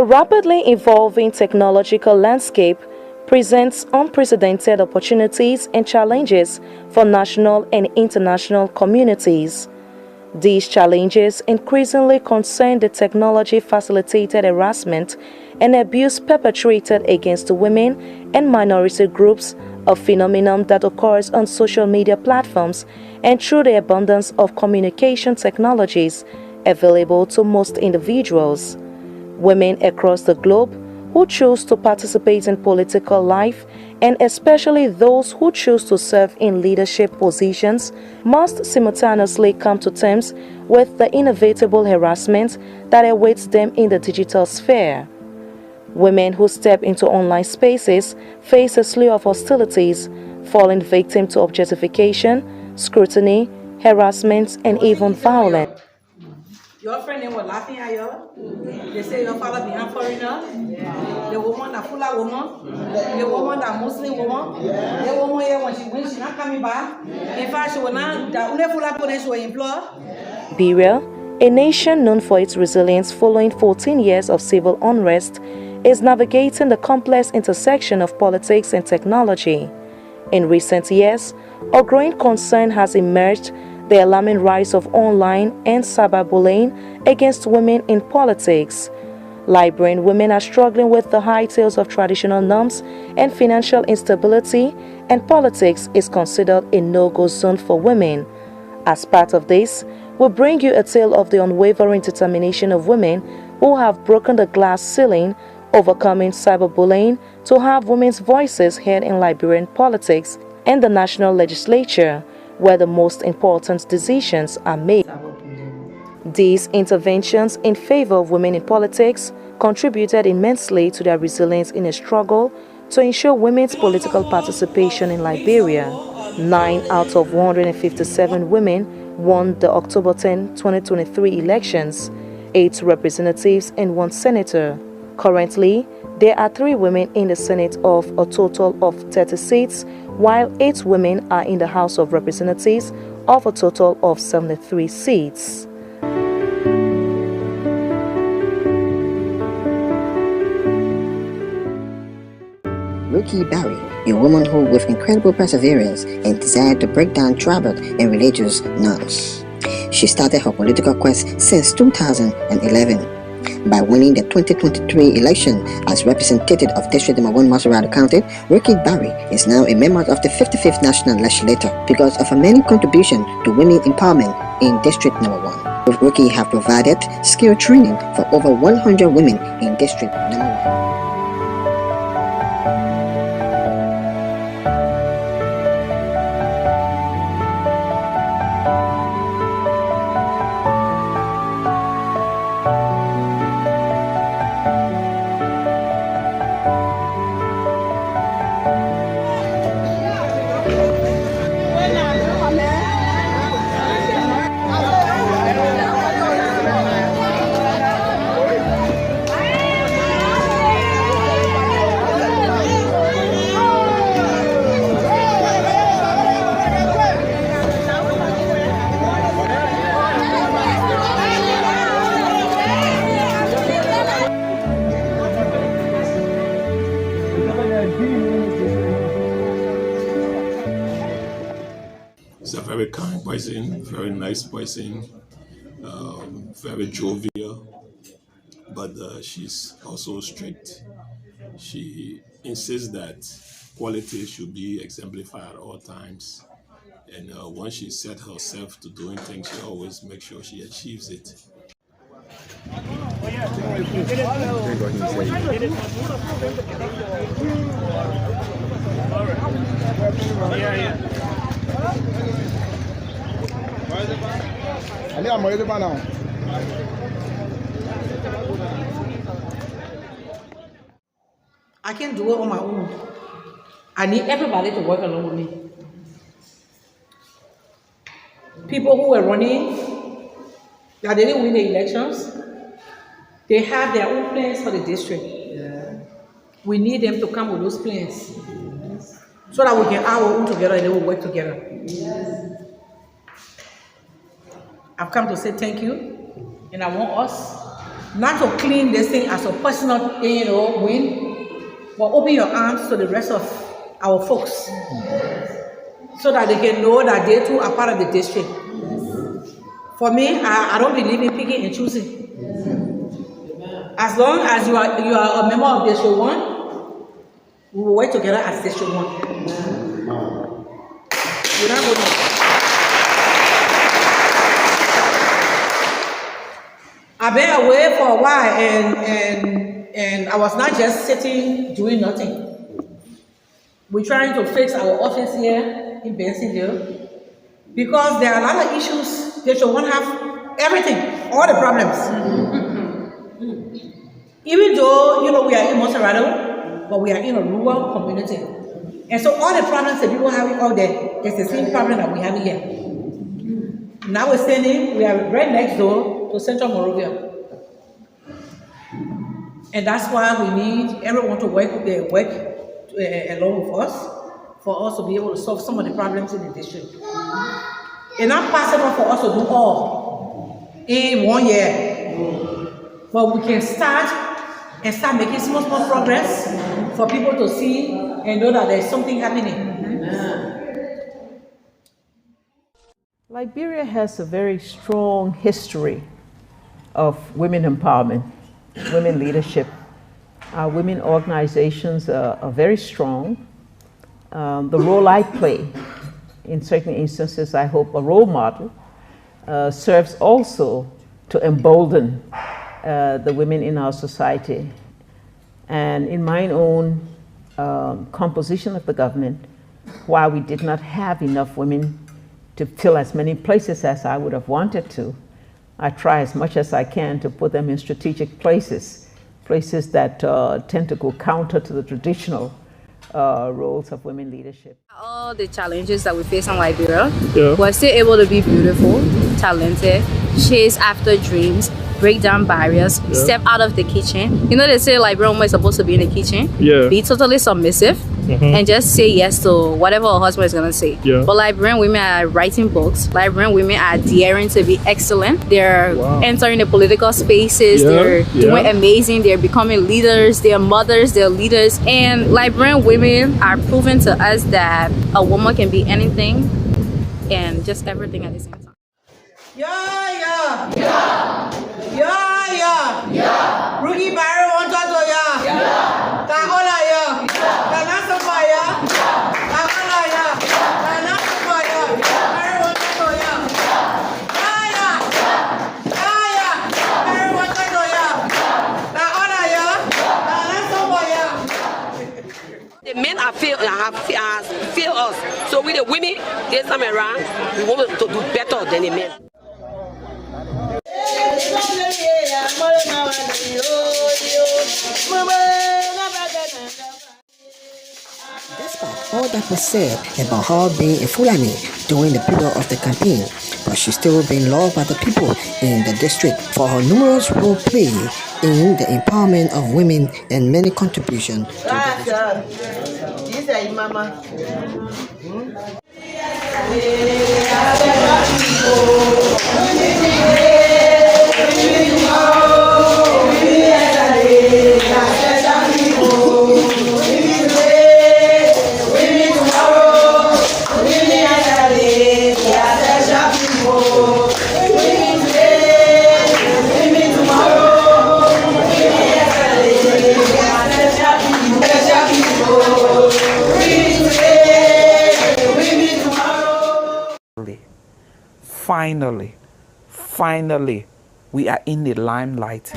rapidly evolving technological landscape presents unprecedented opportunities and challenges for national and international communities. These challenges increasingly concern the technology-facilitated harassment and abuse perpetrated against women and minority groups, a phenomenon that occurs on social media platforms and through the abundance of communication technologies available to most individuals. Women across the globe who choose to participate in political life, and especially those who choose to serve in leadership positions, must simultaneously come to terms with the inevitable harassment that awaits them in the digital sphere. Women who step into online spaces face a slew of hostilities, falling victim to objectification, scrutiny, harassment, and even violence. Your friend, they were laughing at you. They say your father behind foreigner. The woman, the Fula woman. The woman, the Muslim woman. The woman here when she not coming back. In fact, she will not. The only Fula police will employ. Liberia, a nation known for its resilience following 14 years of civil unrest, is navigating the complex intersection of politics and technology. In recent years, a growing concern has emerged: the alarming rise of online and cyberbullying against women in politics. Liberian women are struggling with the high tales of traditional norms and financial instability, and politics is considered a no-go zone for women. As part of this, we bring you a tale of the unwavering determination of women who have broken the glass ceiling, overcoming cyberbullying to have women's voices heard in Liberian politics and the national legislature, where the most important decisions are made. These interventions in favor of women in politics contributed immensely to their resilience in a struggle to ensure women's political participation in Liberia. 9 out of 157 women won the October 10, 2023 elections, 8 representatives and 1 senator. Currently, there are 3 women in the Senate of a total of 30 seats, while 8 women are in the House of Representatives of a total of 73 seats. Rugie Barry, a woman who, with incredible perseverance and desire to break down tribal and religious norms. She started her political quest since 2011. By winning the 2023 election as representative of District No. 1 Maserati County, Rugie Barry is now a member of the 55th National Legislature because of her many contributions to women empowerment in District No. 1. Rugie have provided skill training for over 100 women in District No. 1. She's a very kind person, very nice person, very jovial, but she's also strict. She insists that quality should be exemplified at all times. And once she set herself to doing things, she always makes sure she achieves it. I can't do it on my own. I need everybody to work along with me. People who were running, that they didn't win the elections, they have their own plans for the district. Yeah. We need them to come with those plans. Yes. So that we can add our own together and they will work together. Yes. I've come to say thank you, and I want us not to clean this thing as a personal, win, but open your arms to the rest of our folks so that they can know that they too are part of the district. For me, I don't believe in picking and choosing. As long as you are a member of District 1, we will work together as District 1. You're not going to. I've been away for a while and I was not just sitting doing nothing. We're trying to fix our office here in Bensonville because there are a lot of issues. District 1 have everything, all the problems. Even though, we are in Monserrado, but we are in a rural community. And so all the problems that people have out there is the same problem that we have here. Now we are right next door to Central Morovia. And that's why we need everyone to work along with us for us to be able to solve some of the problems in the district. It's not possible for us to do all in 1 year, but we can start making small progress for people to see and know that there's something happening. Liberia has a very strong history of women empowerment, women leadership. Our women organizations are very strong. The role I play, in certain instances, I hope a role model, serves also to embolden the women in our society. And in my own composition of the government, while we did not have enough women to fill as many places as I would have wanted to, I try as much as I can to put them in strategic places that tend to go counter to the traditional roles of women leadership. All the challenges that we face in Liberia, we're still able to be beautiful, talented, chase after dreams, break down barriers, step out of the kitchen. They say Liberian woman is supposed to be in the kitchen, be totally submissive, and just say yes to whatever her husband is gonna say. But Liberian women are writing books. Liberian women are daring to be excellent. They're entering the political spaces. They're doing amazing. They're becoming leaders. They're mothers. They're leaders. And Liberian women are proving to us that a woman can be anything and just everything at the same time. Rugie Barry wants to The men have failed us. So with the women, this time around, we want to do better than the men. Despite all that was said about her being a Fulani during the period of the campaign, but she's still being loved by the people in the district for her numerous role play in the empowerment of women and many contributions to the Finally, we are in the limelight.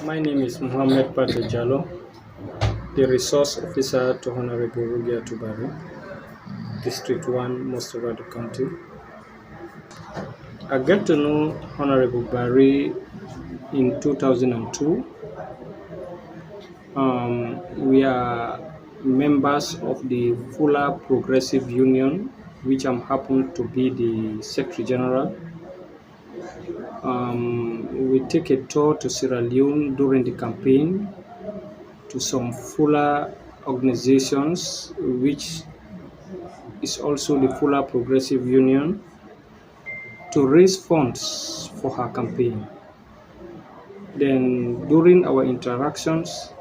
My name is Mohammed Pate Jallo, the Resource Officer to Honorable Rugie Yatu, District 1, Monserrado County. I got to know Honorable Barry in 2002 We are members of the Fuller Progressive Union, which I'm happen to be the Secretary General. We take a tour to Sierra Leone during the campaign to some Fuller organizations, which is also the Fuller Progressive Union, to raise funds for her campaign. Then during our interactions,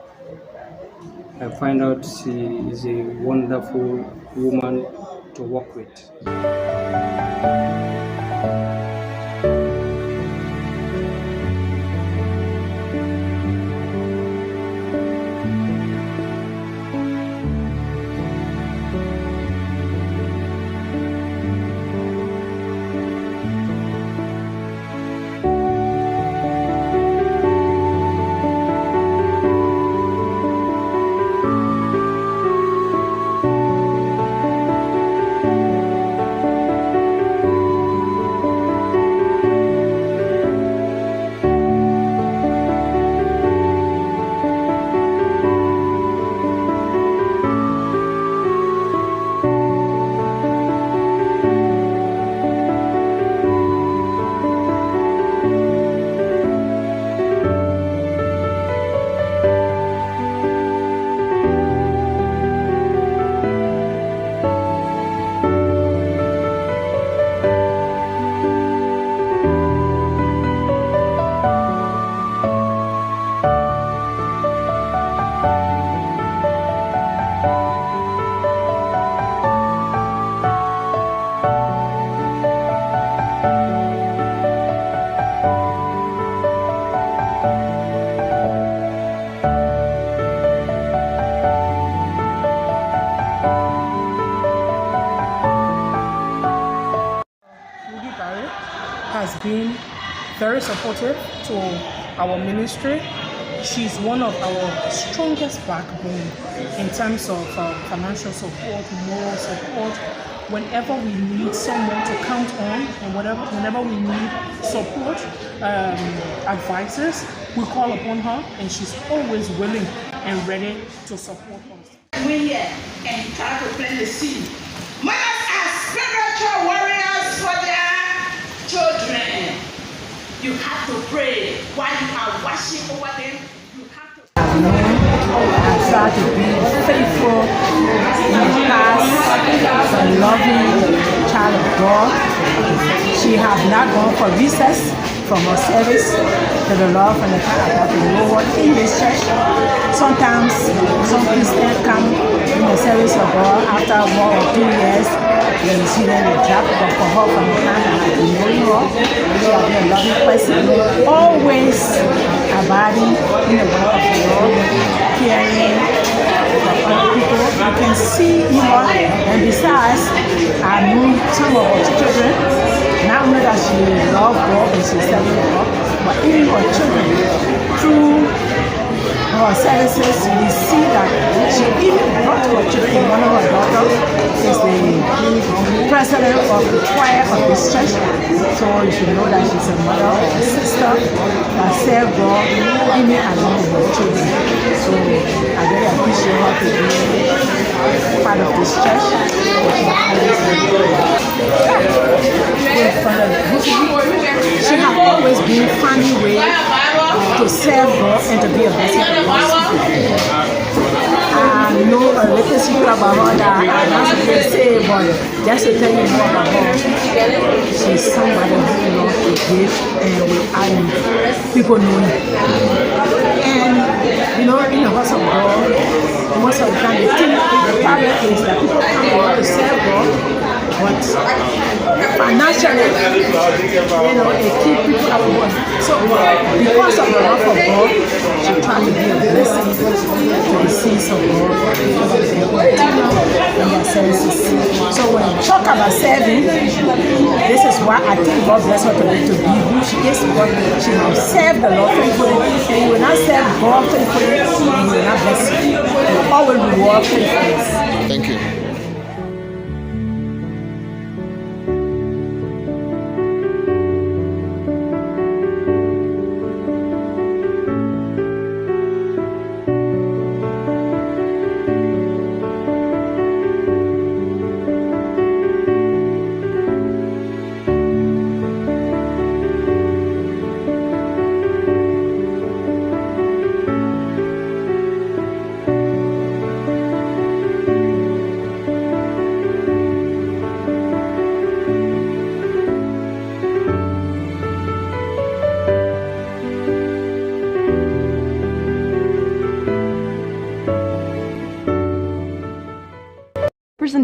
I find out she is a wonderful woman to work with. Has been very supportive to our ministry. She's one of our strongest backbone in terms of financial support, moral support. Whenever we need someone to count on, and whenever we need support, advices, we call upon her, and she's always willing and ready to support us. We're here and try to plant the seed. Mothers are spiritual warriors for their children. You have to pray while you are watching over them. You have to. I try to be faithful in the past, a loving child of God. She has not gone for recess from her service to the Lord from the time I got to know her in this church. Sometimes some Christians come in the service of God after 1 or 2 years, then you see them they drop, but for her from the time I got to know her, she has been a loving person, always abiding in the work of the Lord, caring for other people. You can see her, and besides, I know some of her children. Not only that she loves God and she's serving God, but even her children, through her services, we see that she even brought her children. One of her daughters is the president of the choir of this church, so you should know that she's a mother or a sister that serves God even along with her children. So I very appreciate her to be part of this church. She has always been finding ways to serve God and to be a blessing to God's I know a little secret about her that I'm not supposed to say, but just to tell you more about her, she's somebody who loves to give and without people knowing. And you know, in the house of God, most of the time the problem is that people come to serve God, but financially, you know, they keep people out of work. So because of the love of God, she trying to be a blessing to the seeds of God and their services. So when we talk about serving, this is why I think God bless her to be who she is. Because she will serve the Lord faithfully, and you will not serve God faithfully, and you will not bless you. You always reward faithfulness. Thank you.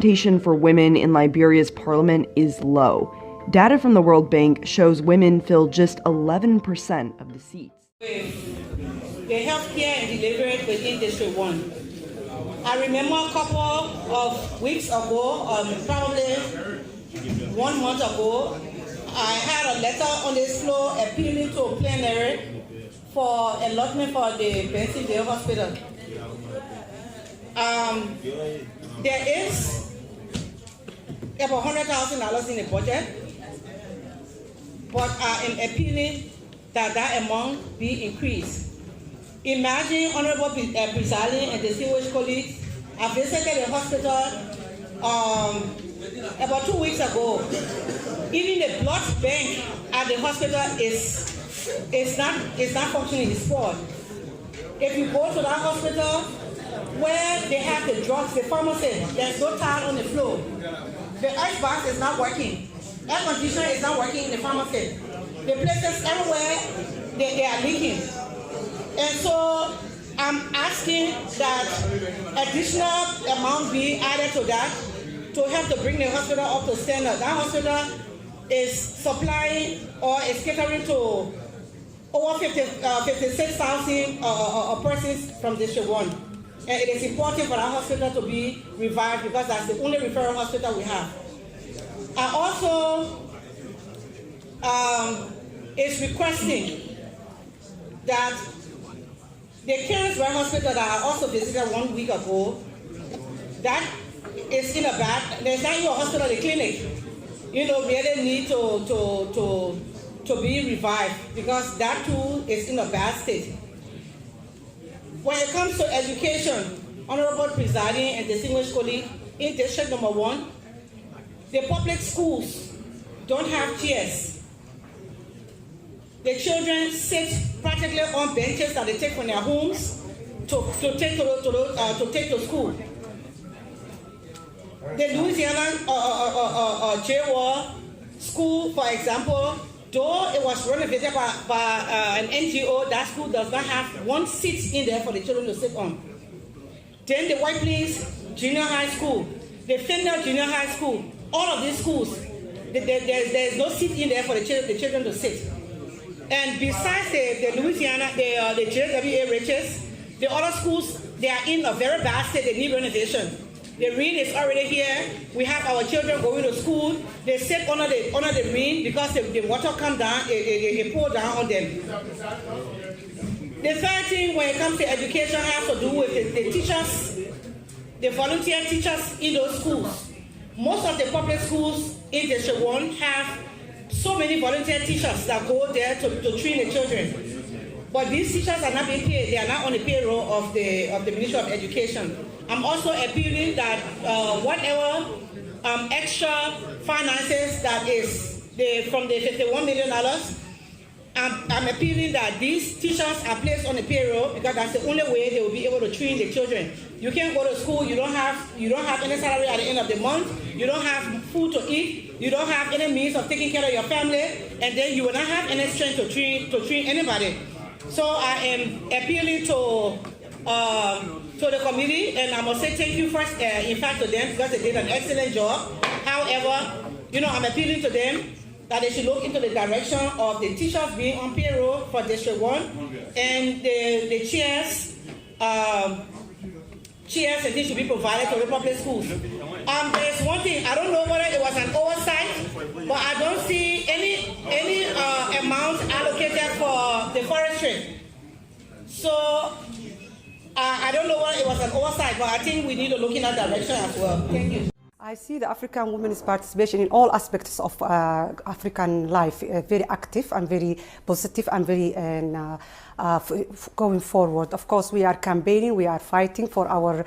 representation for women in Liberia's parliament is low. Data from the World Bank shows women fill just 11% of the seats. The healthcare and delivery within District 1. I remember a couple of weeks ago, probably 1 month ago, I had a letter on this floor appealing to a plenary for allotment for the Pennsylvania Hospital. There is about $100,000 in the budget, but I am appealing that that amount be increased. Imagine, Honorable Presiding and distinguished colleagues, I visited the hospital about 2 weeks ago. Even the blood bank at the hospital is not functioning, it's spoiled. If you go to that hospital where they have the drugs, the pharmacy, there's no tile on the floor. The ice box is not working. Air conditioner is not working in the pharmacy. The places everywhere, they are leaking. And so I'm asking that additional amount be added to that to help to bring the hospital up to standard. That hospital is supplying or is catering to over 56,000 persons from District 1. And it is important for our hospital to be revived because that's the only referral hospital we have. I also is requesting that the Kingsbury Hospital that I also visited 1 week ago, that is in a bad, there's not even a hospital, the clinic, really need to be revived because that too is in a bad state. When it comes to education, Honorable Presiding and distinguished colleague, in District Number 1, the public schools don't have chairs. The children sit practically on benches that they take from their homes to take to school. The Louisiana J-Wall school, for example, though it was renovated by an NGO, that school does not have one seat in there for the children to sit on. Then the White Plains Junior High School, the Fender Junior High School, all of these schools, there's no seat in there for the children to sit. And besides the Louisiana, the JWA Riches, the other schools, they are in a very bad state, they need renovation. The rain is already here. We have our children going to school. They sit under the rain because the water comes down, it pour down on them. The third thing when it comes to education has to do with the teachers, the volunteer teachers in those schools. Most of the public schools in District 1 have so many volunteer teachers that go there to train the children. But these teachers are not being paid. They are not on the payroll of the Ministry of Education. I'm also appealing that whatever extra finances that is from the $51 million, I'm appealing that these teachers are placed on the payroll because that's the only way they will be able to train the children. You can't go to school, you don't have any salary at the end of the month, you don't have food to eat, you don't have any means of taking care of your family, and then you will not have any strength to train anybody. So I am appealing to the committee, and I must say thank you first, in fact, to them because they did an excellent job. However, I'm appealing to them that they should look into the direction of the teachers being on payroll for District 1 and the chairs and things should be provided to the public schools. There's one thing, I don't know whether it was an oversight, but I don't see any amount allocated for the forestry. So I don't know whether it was an oversight, but I think we need to look in that direction as well. Thank you. I see the African women's participation in all aspects of African life very active and very positive and very going forward. Of course, we are campaigning, we are fighting for our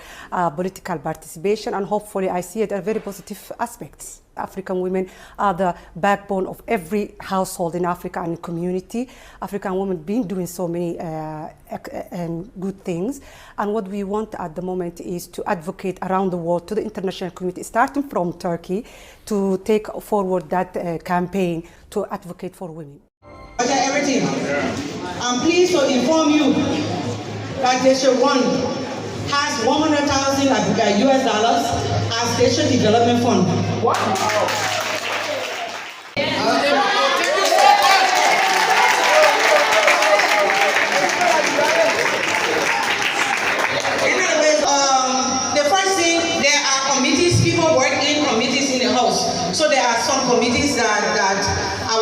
political participation, and hopefully I see it as very positive aspects. African women are the backbone of every household in Africa and community. African women been doing so many good things, and what we want at the moment is to advocate around the world to the international community, starting from Turkey, to take forward that campaign to advocate for women. Everything. I'm pleased to inform you that District 1 has 100,000 US dollars as district development fund. Wow. So there are some committees that I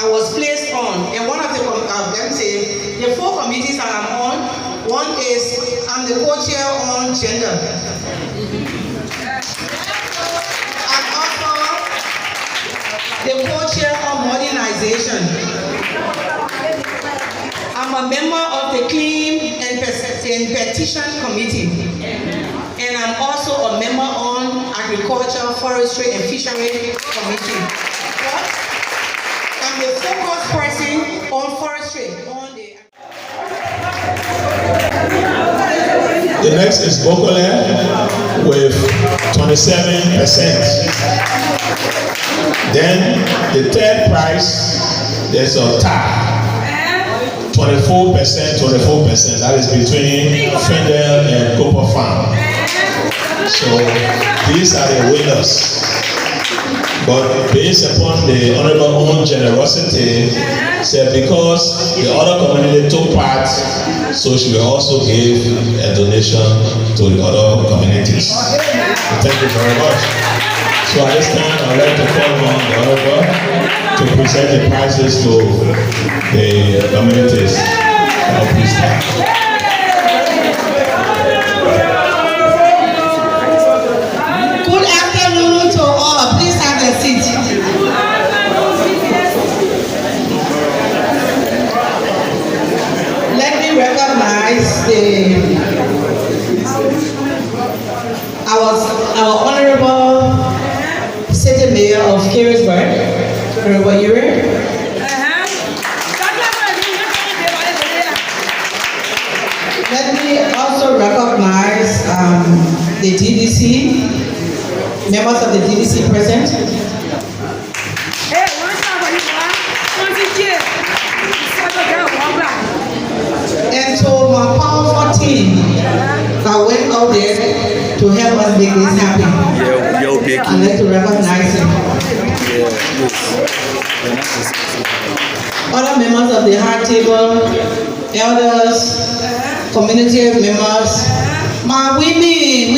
was placed on, and one of the the 4 committees that I'm on. One is I'm the co-chair on gender. I'm also the co-chair on modernization. I'm a member of the Claim and Petition Committee. And I'm also a member on Agriculture, Forestry, and Fishery Committee. I'm the focus person on forestry. The next is Bokole with 27%. Then the third prize, there's a tie. 24%, 24%. That is between Fendel and Copper Farm. So these are the winners. But based upon the honorable own generosity, said because the other community took part, so she will also give a donation to the other communities. So thank you very much. So at this time, I'd like to call on the honorable to present the prizes to the communities. Please stand. Good afternoon to all. Please have a seat. Let me recognize our honorable city mayor of Carisburg, Honorable Yuri. Let me also recognize the DDC, members of the DDC present. And to my powerful team that went out there to help us make this happen. I'd like to recognize them. Other members of the hard table, elders, community members, my women,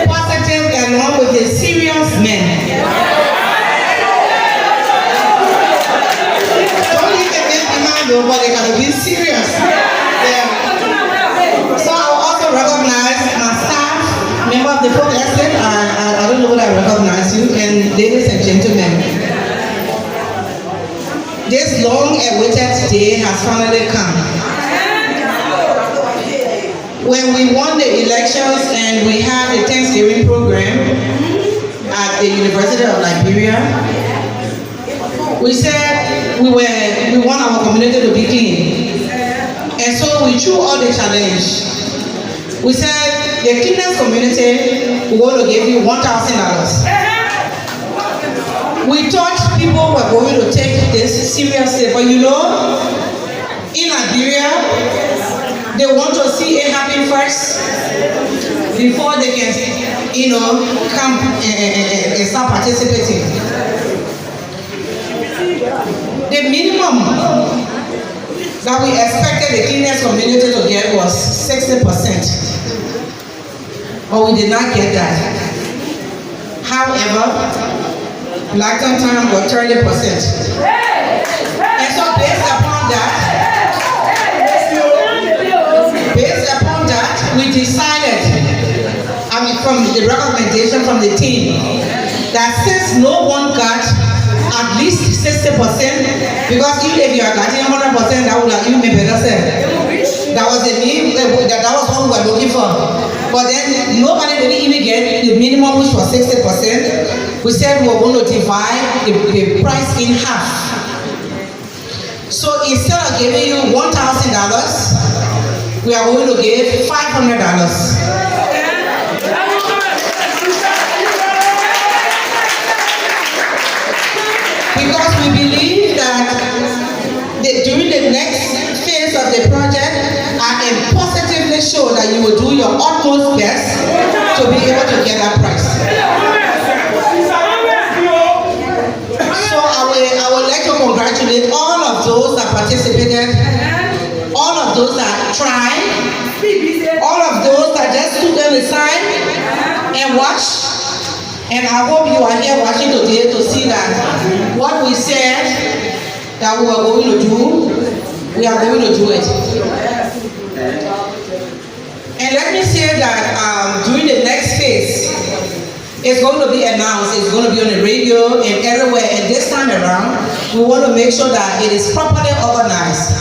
positive along with the serious men. Don't leave the men behind though, but they gotta be serious. Yeah. So I will also recognize my staff, member of the Port Estate. I don't know what I recognize you, and ladies and gentlemen, this long-awaited day has finally come. When we won the elections and we had a Thanksgiving program at the University of Liberia, we said we want our community to be clean. And so we threw all the challenge. We said the cleanest community, we want to give you $1,000. We thought people were going to take this seriously, but you know, in Liberia, they want to see it happen first before they can, come and start participating. The minimum that we expected the cleanest community to get was 60%, but we did not get that. However, Blackton Town got 30%. And so based upon that, we decided, from the recommendation from the team, that since no one got at least 60%, because even if you are getting 100%, that would have even been better said. That was the name, that was what we were looking for. But then nobody didn't even get the minimum, which was 60%. We said we were going to divide the price in half. So instead of giving you $1,000, we are going to give $500. because we believe that during the next phase of the project, I can positively show that you will do your utmost best to be able to get that prize. So I would like to congratulate all of those that participated, all of those that tried, all of those that just stood on the side and watched. And I hope you are here watching today to see that what we said that we were going to do, we are going to do it. And let me say that during the next phase, it's going to be announced, it's going to be on the radio and everywhere. And this time around, we want to make sure that it is properly organized.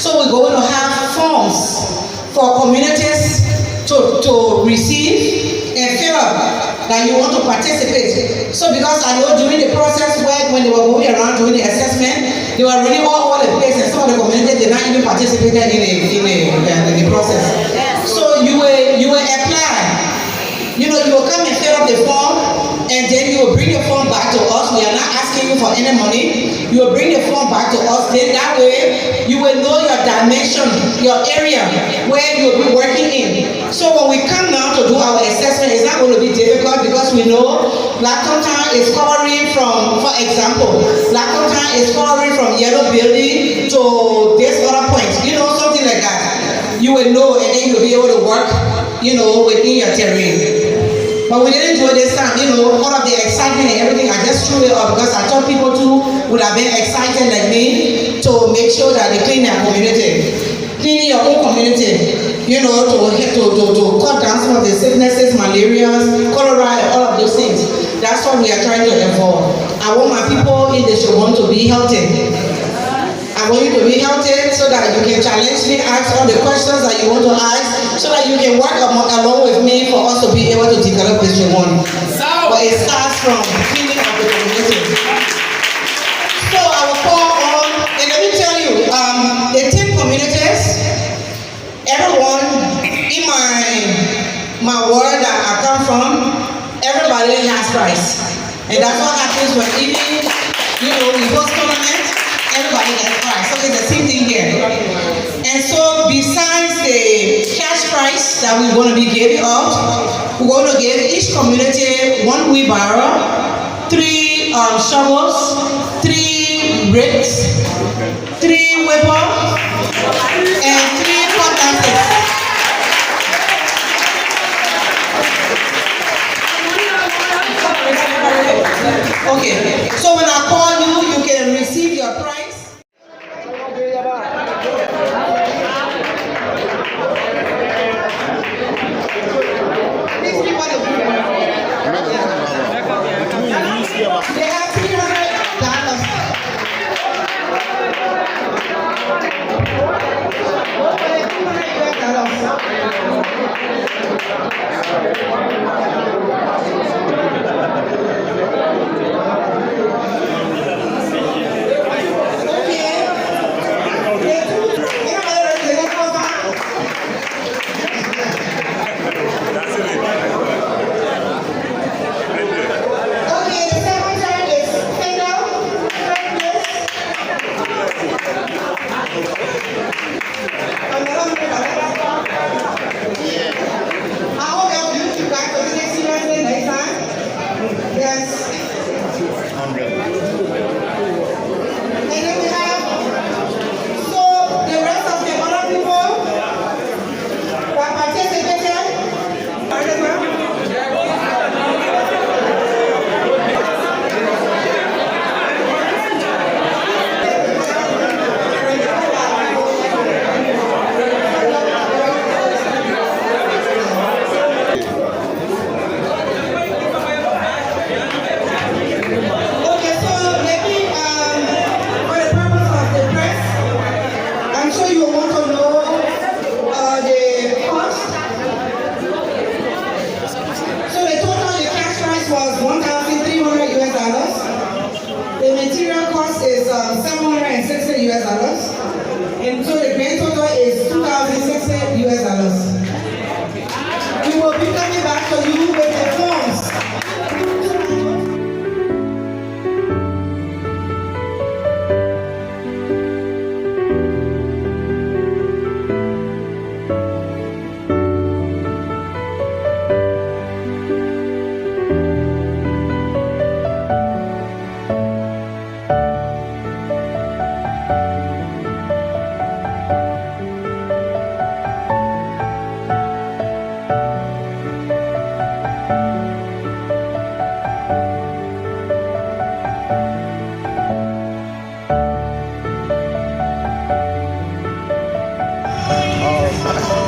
So we're going to have forms for communities to receive and fill up that you want to participate. So because I know during the process when they were going around doing the assessment, they were really all over the place, and some of the communities did not even participate in the process. So you will apply. You know, you will come and fill up the form, and then you will bring the form back to us. We are not asking you for any money. You will bring the form back to us. Then that way, you will know your dimension, your area where you will be working in. So when we come now to do our assessment, it's not going to be difficult because we know Blackton Town is covering from, for example, Blackton Town is covering from Yellow Building to this other point. You know, something like that. You will know, and then you'll be able to work, you know, within your terrain. But we didn't do it this time, you know, all of the excitement and everything, I just threw it up because I thought people too would have been excited like me to make sure that they clean their community. Cleaning your own community, you know, to cut down some of the sicknesses, malaria, cholera, and all of those things. That's what we are trying to involve. I want my people in the show want to be healthy. I want you to be healthy so that you can challenge me, ask all the questions that you want to ask, so that you can work along with me for us to be able to develop this one. But it starts from cleaning of the community. So I will call on, and let me tell you, the 10 communities, everyone in my ward that I come from, everybody has price. And that's what happens when even, you know, we host tournament. Everybody gets prize. So it's the same thing here. And so besides the cash prize that we're going to be giving out, we're going to give each community 1 wheelbarrow, 3 shovels, 3 rakes, 3 whippers, and 3 cutlasses. Okay, so when I call you, you can receive your prize.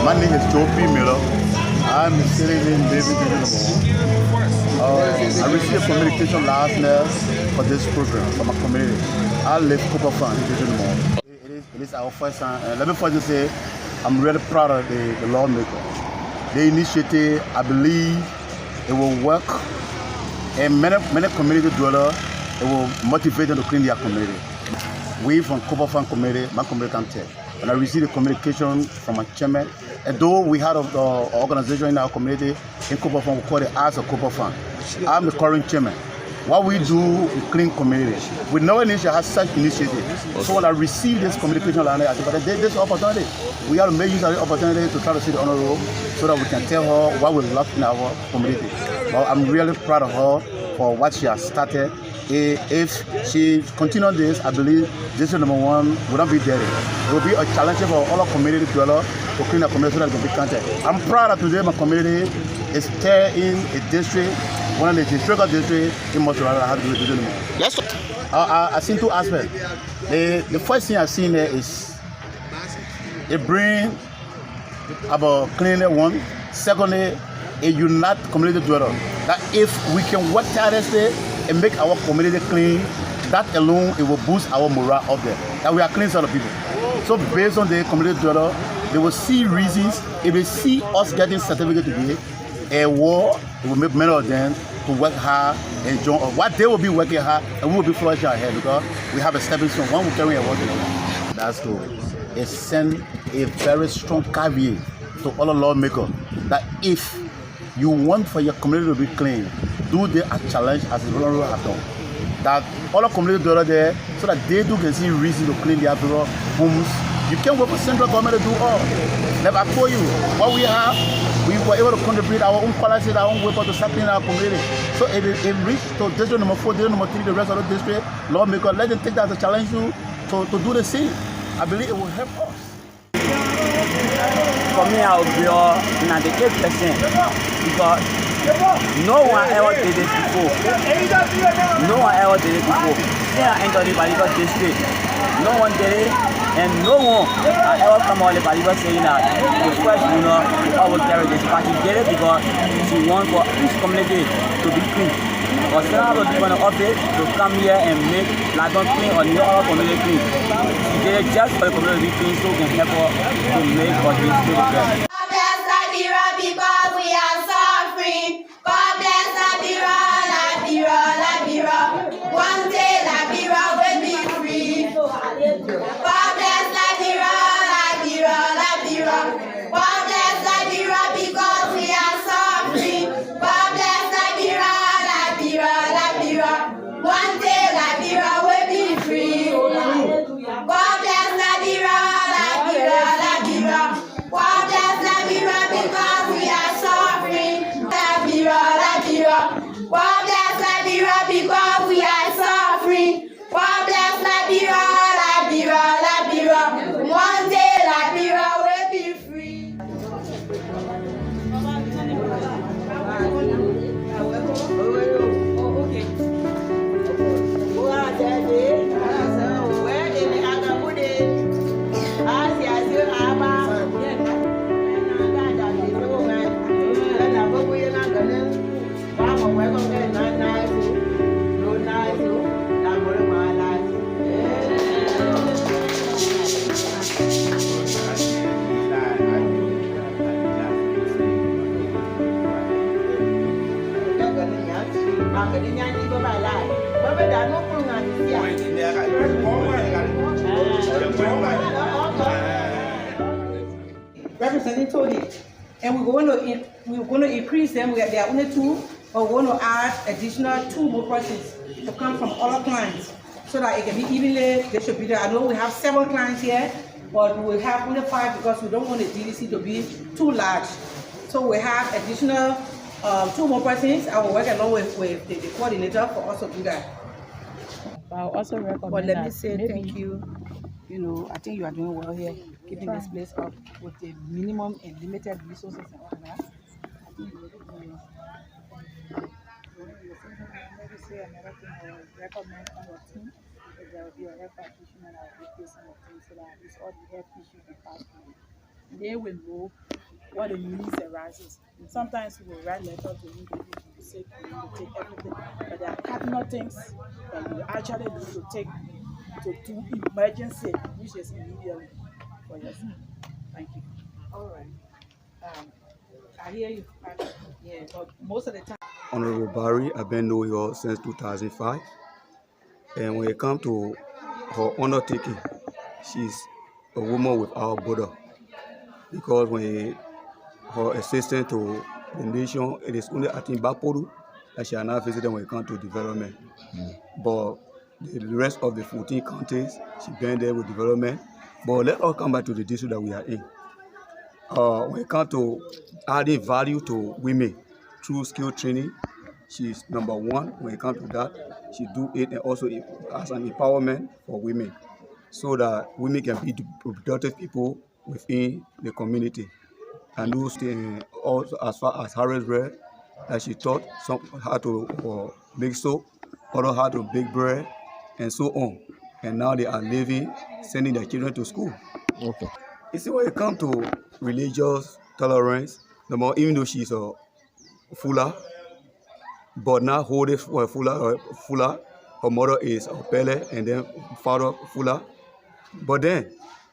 My name is Joe P. Miller. I'm a citizen Living Division number 1. I received a communication last night for this program for my community. I live Cooper Farm, Division number 1. It is our first time, and let me first say, I'm really proud of the lawmaker. The initiative, I believe, it will work, and many community dwellers, it will motivate them to clean their community. We from Cooper Farm community, my community can tell. When I received the communication from my chairman, and though we had an organization in our community in Cooper Farm, we call it as a Cooper Farm. I'm the current chairman. What we do is clean community. We know initiative has such initiative. So when I received this communication, I said, but this opportunity, we have to make use of the opportunity to try to see the honorable so that we can tell her what we love in our community. But I'm really proud of her for what she has started. If she continues this, I believe this is number 1 will not be dirty. It will be a challenge for all our community dwellers to clean the community so that it can be counted. I'm proud that today my community is still in a district, one of the historical districts in Montreal. I have to do it. Yes. I've seen 2 aspects. The first thing I've seen there is it brings about cleaning one. Secondly, a unite community dweller. That if we can work tirelessly and make our community clean, that alone it will boost our morale up there. That we are clean sort of people. So based on the community dweller, they will see reasons. If they see us getting certificate today, a war, it will make many of them to work hard and join us. What they will be working hard and we will be flourishing ahead because we have a stepping stone. One will carry a water. That's to send a very strong caveat to all the lawmakers that if you want for your community to be clean, do the challenge as the rural have done. That all the community do there so that they do can see reason to clean their homes. You can't work for central government to do all. Like I told you, what we have, we were able to contribute our own policies, our own weapons to start cleaning our community. So if it reached to district number 4, district number 3, the rest of the district, lawmakers, let them take that as a challenge to do the same. I believe it will help us. For me, I will be 98% because no one ever did it before. No one ever did it before. Since I entered the Baliba district, no one did it, and no one has ever come out of the Baliba saying that the first winner will carry this. But she did it because she wants for each community to be clean. But still have people in the office to come here and make Ladon clean or new other community clean. She did it just for the community to be clean so we can help her to make our district better. God bless Liberia because we are suffering. God bless Liberia. One day Liberia will be free. God bless Liberia. God bless Liberia because we are suffering. God bless Liberia. One day Liberia will be free. God bless Liberia. God bless Liberia because we are suffering. Liberia. God bless Liberia because we are suffering. God bless Liberia. One day Liberia will be free. Representing Tony, and we're going to increase them. There are only 2, but we're going to add additional 2 more persons to come from other clients so that it can be evenly distributed. I know we have 7 clients here, but we'll have only 5 because we don't want the DDC to be too large. So we have additional 2 more persons. I will work along with the coordinator for us to do that. I'll also recommend. But let me say thank you. You know, I think you are doing well here, keeping this place up with the minimum and limited resources and all that. I think you will do well. Maybe say another thing I will recommend on your team is there will be a health practitioner that will be facing your team so that it's all the health issues and pass through. They will know what the needs arises. Sometimes we will write letters to you, you say you need to take everything, but there are cardinal things that you actually need to take to do emergency, which is immediately for yourself. Thank you. All right. I hear you. Yeah, but most of the time. Honorable Barry, I've been knowing her since 2005. And when it comes to her undertaking, she's a woman without border. Because when her assistant to the nation, it is only at Bapodu that she has not visited when it comes to development. But the rest of the 14 counties, she been there with development. But let us come back to the district that we are in. When it comes to adding value to women through skill training, she's number one. When it comes to that, she do it, and also as an empowerment for women, so that women can be productive people within the community. And those things, also as far as Harris read, that she taught some how to make soap, other how to bake bread, and so on. And now they are living, sending their children to school. Okay. You see, when it comes to religious tolerance, the more, even though she's a Fula, but now holding for a Fula, her mother is a Pele, and then father Fula. But then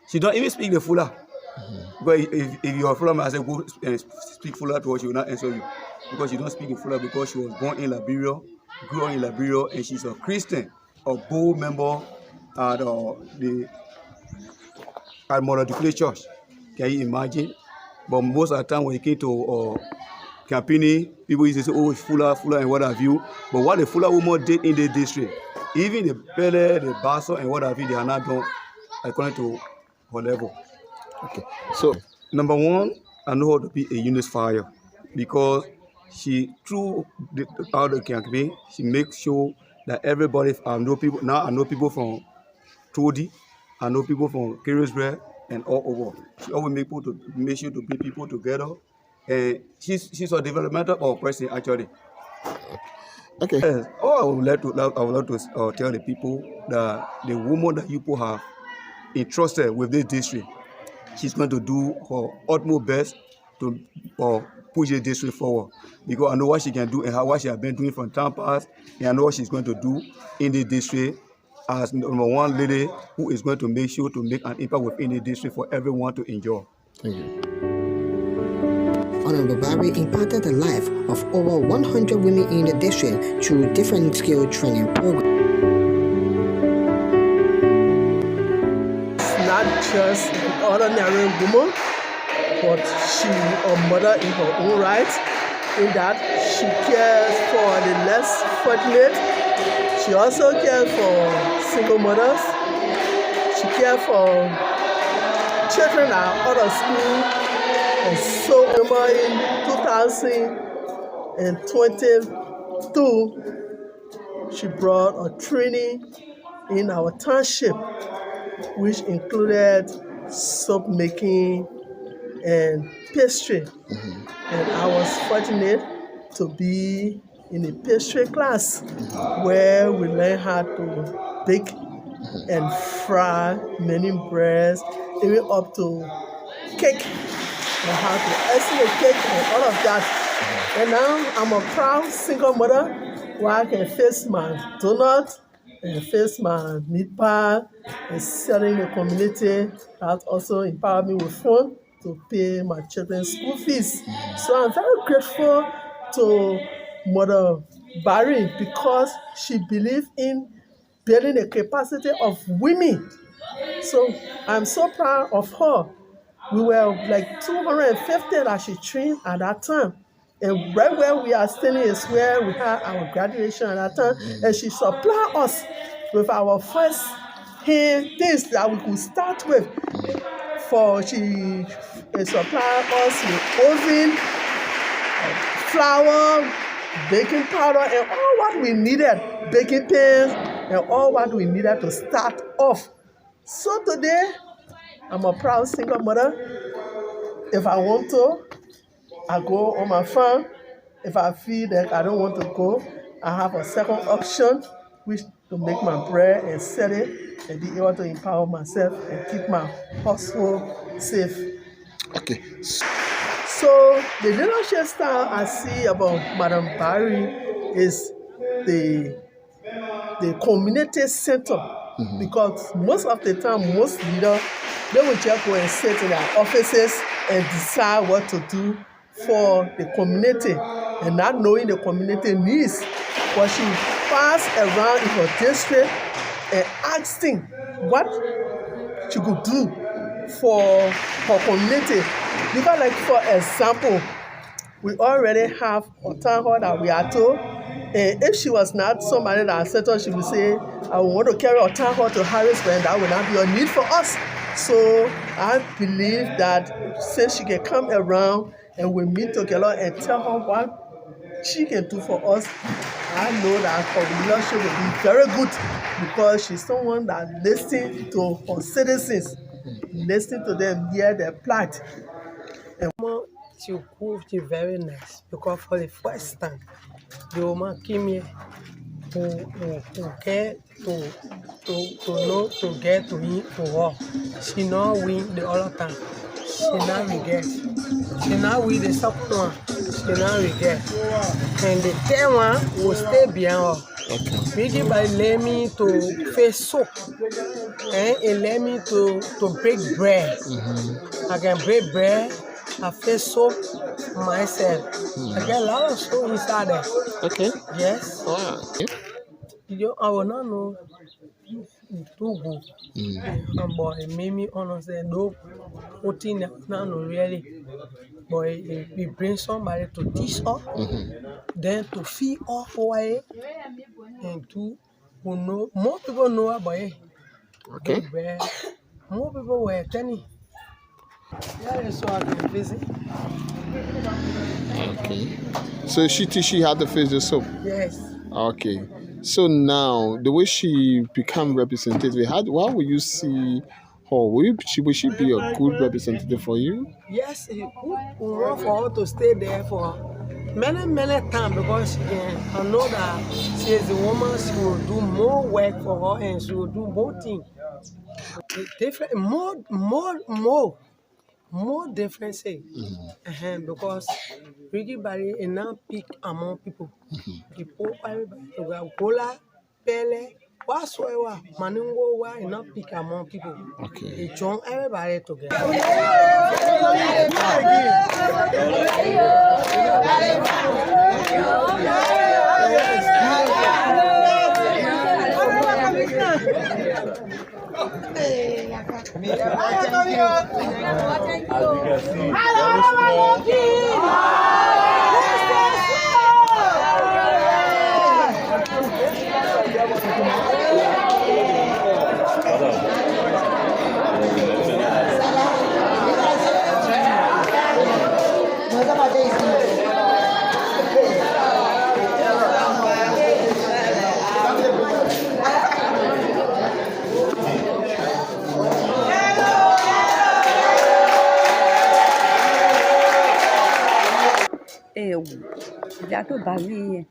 she don't even speak the Fula. But if you're a Fula, I say go and speak Fula to her, she will not answer you, because she don't speak the Fula, because she was born in Liberia, grew up in Liberia, and she's a Christian, a board member at the Mother Declare Church. Can you imagine? But most of the time when it came to campaigning, people used to say, oh, it's Fula, and what have you. But what the Fula woman did in the district, even the Pele, the Basso, and what have you, they are not done according to her level. Okay. So, number one, I know how to be a unifier, because she, through all the campaign, she makes sure that everybody, I know people from Todi, I know people from Caribbean and all over. She always make sure to bring people together, and she's a developmental person actually. Okay. Yes. I would like to tell the people that the woman that you people have entrusted with this district, she's going to do her utmost best to push the district forward, because I know what she can do and what she has been doing from time past, and I know what she's going to do in the district as number one lady who is going to make sure to make an impact within the district for everyone to enjoy. Thank you. Honorable Barry impacted the life of over 100 women in the district through different skill training programs. It's not just an ordinary woman, but she a mother in her own right, in that she cares for the less fortunate. She also cares for single mothers. She cares for children that are out of school. And so remember in 2022, she brought a training in our township, which included soap making and pastry. And I was fortunate to be in a pastry class where we learned how to bake and fry many breads, even up to cake, and how to estimate cake and all of that. And now I'm a proud single mother where I can face my donut and face my meat pie and selling the community. That also empowered me with funds to pay my children's school fees. So I'm very grateful to Mother Barry, because she believed in building the capacity of women. So I'm so proud of her. We were like 250 that she trained at that time. And right where we are standing is where we had our graduation at that time. And she supplied us with our first hand things that we could start with. She supplied us with oven, flour, baking powder, and all what we needed, baking pans, and all what we needed to start off. So today, I'm a proud single mother. If I want to, I go on my farm. If I feel that I don't want to go, I have a second option, which to make my bread and sell it and be able to empower myself and keep my household safe. Okay. So the leadership style I see about Madam Barry is the community center, because most of the time, most leaders, they will just go and sit in their offices and decide what to do for the community and not knowing the community needs. But she passed around in her district and asking what she could do for her community. Because like for example, we already have a town hall that we are told, and if she was not somebody that settled, she would say, I want to carry a town hall to Harrisburg, that would not be a need for us. So I believe that since she can come around and we meet together and tell her what she can do for us, I know that her leadership will be very good, because she's someone that listens to her citizens, listen to them, hear their plight. And she's very nice, because for the first time, the woman came here to get to get to him to her. She not win the other time. She not regret. She not win the second one. She not regret. And the third one will stay behind her. Rugie by let me to face soap, and it let me to break bread. I can break bread. I face soap myself. I get a lot of soap inside there. Okay. Yes. Wow. I will not know too good. But it made me understand no thing that not know really. But it brings somebody to teach us, then to feed us away, and to who know more people know about it. Okay. More people were attending. Yeah, so I can visit. Okay. So she had to face the soap. Yes. Okay. So now the way she become representative, how will you see her? Will she be a good representative for you? Yes, we want for her to stay there for many times, because I know that she is a woman. She will do more work for her, and she will do more things. Different, more differences. Because Rugie Barry is not pick among people. People, everybody, Gola, Pele, whatsoever, Maningo, why not pick among people. Okay. They join everybody together. Yatu Bali,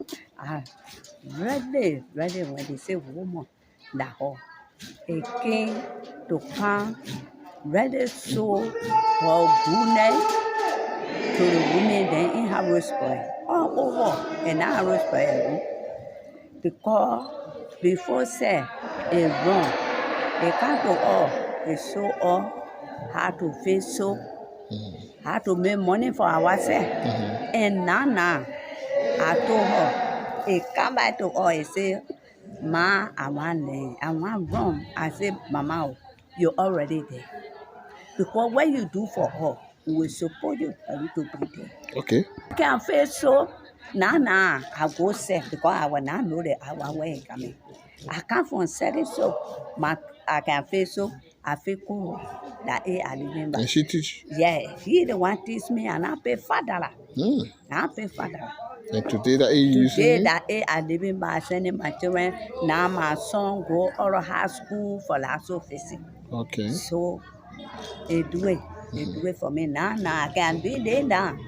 ready when they say woman, that whole a king to come, ready so for goodness to the women then in her respect all over and our respect because before say a wrong, they can't do all, they show all how to face so, how to make money for ourselves, and now. I told her, he come back to her and say, Ma, I want wrong. I said, Mama, you're already there. Because what you do for her, we will support you for you to be there. Okay. I can feel so, I go safe because I will not know the hour where he coming. I come from setting so, I can feel so, I feel cool that I remember. And she teach? Yeah, he the one teach me and I pay $5. I pay $5. And today that I living by sending my children. Now my son go out of high school for last office. Okay. So they do it for me. Now I can be there down.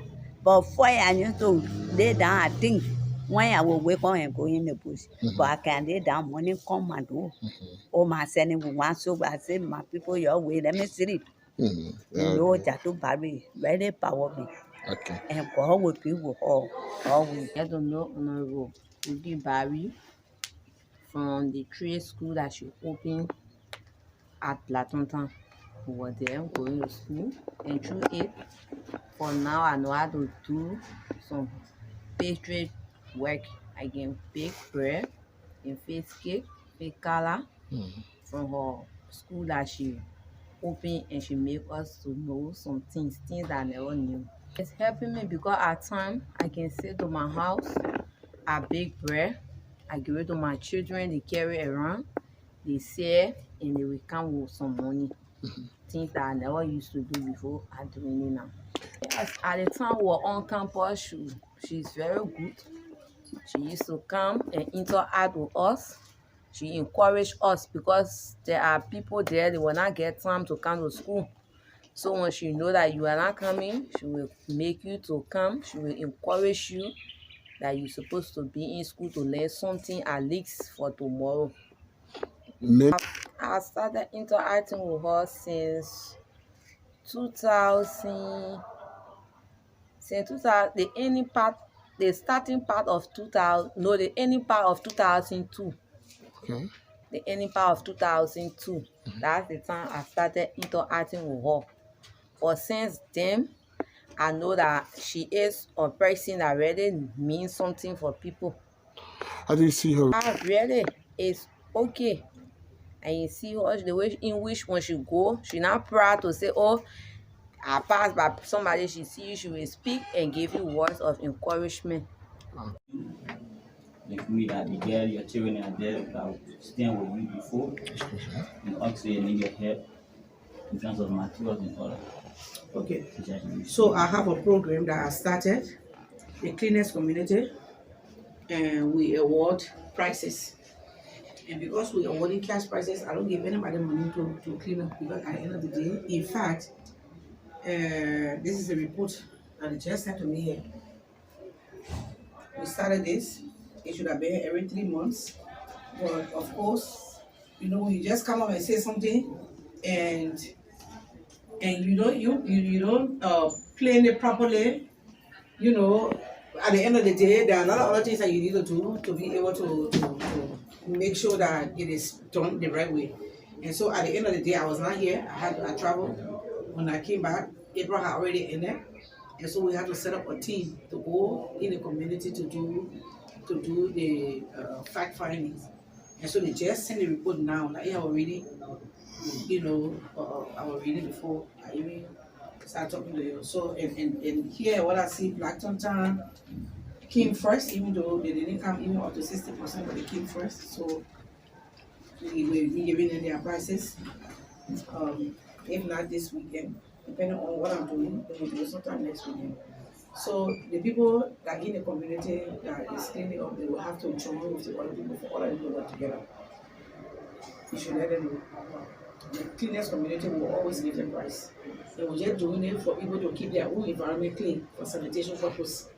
But before I used to lay down, I think when I will wake up and go in the bush. But I can lay down morning come and do. Oh my sending one so I say my people your way, let me sleep. You know Yatu Barry, very powerful. Okay. And God will be with her always. Get to know Honorable Rugie from the trade school that she opened at Platonton. We were there going to school, and through it, for now, I know how to do some pastry work. I can bake bread and face cake, fake color from her school that she opened, and she made us to know some things that I never knew. It's helping me because at times I can sit to my house, I bake bread, I give it to my children, they carry around, they sell, and they will come with some money. Things that I never used to do before, I'm doing it now. Yes, at the time we were on campus, she's very good. She used to come and interact with us. She encouraged us because there are people there, they will not get time to come to school. So when she know that you are not coming, she will make you to come. She will encourage you that you're supposed to be in school to learn something at least for tomorrow. I started interacting with her since 2000. Since 2000, the starting part of 2000, no, the ending part of 2002. Okay. The ending part of 2002. That's the time I started interacting with her. But since then, I know that she is a person that really means something for people. How do you see her? I really is okay. And you see her the way in which when she go, she not proud to say, oh, I pass by somebody, she see you, she will speak and give you words of encouragement. Like me that the girl, your children are there that will stand with you before. And also you need your help in terms of materials and all that. Okay. So I have a program that I started, the cleanest community, and we award prizes. And because we are awarding cash prizes, I don't give anybody money to clean up because at the end of the day, in fact, this is a report that they just sent to me here. We started this, it should have been every 3 months. But of course, you know, you just come up and say something and you don't plan it properly, you know, at the end of the day, there are a lot of other things that you need to do to be able to make sure that it is done the right way. And so at the end of the day, I was not here. I traveled. When I came back, April had already ended. And so we had to set up a team to go in the community to do the fact findings. And so they just sent the report now. Like I was reading, you know, I was reading before I even start talking to you. So and here what I see, Blackton Town came first, even though they didn't come even up to 60%, but they came first. So we will be giving them their prices. If not this weekend, depending on what I'm doing, they will do it sometime next weekend. So the people that in the community that is cleaning up, they will have to join with the other people for all of them to work together. You should let them know. The cleanest community will always give them price. They were just doing it for people to keep their own environment clean for sanitation purpose.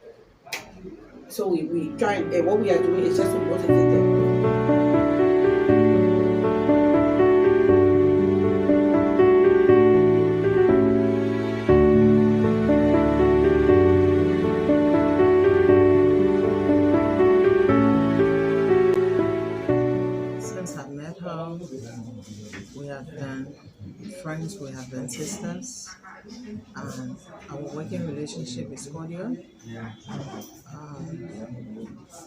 So we try and what we are doing is just to motivate them. Since I met her, we have been friends, we have been sisters, and our working relationship is cordial.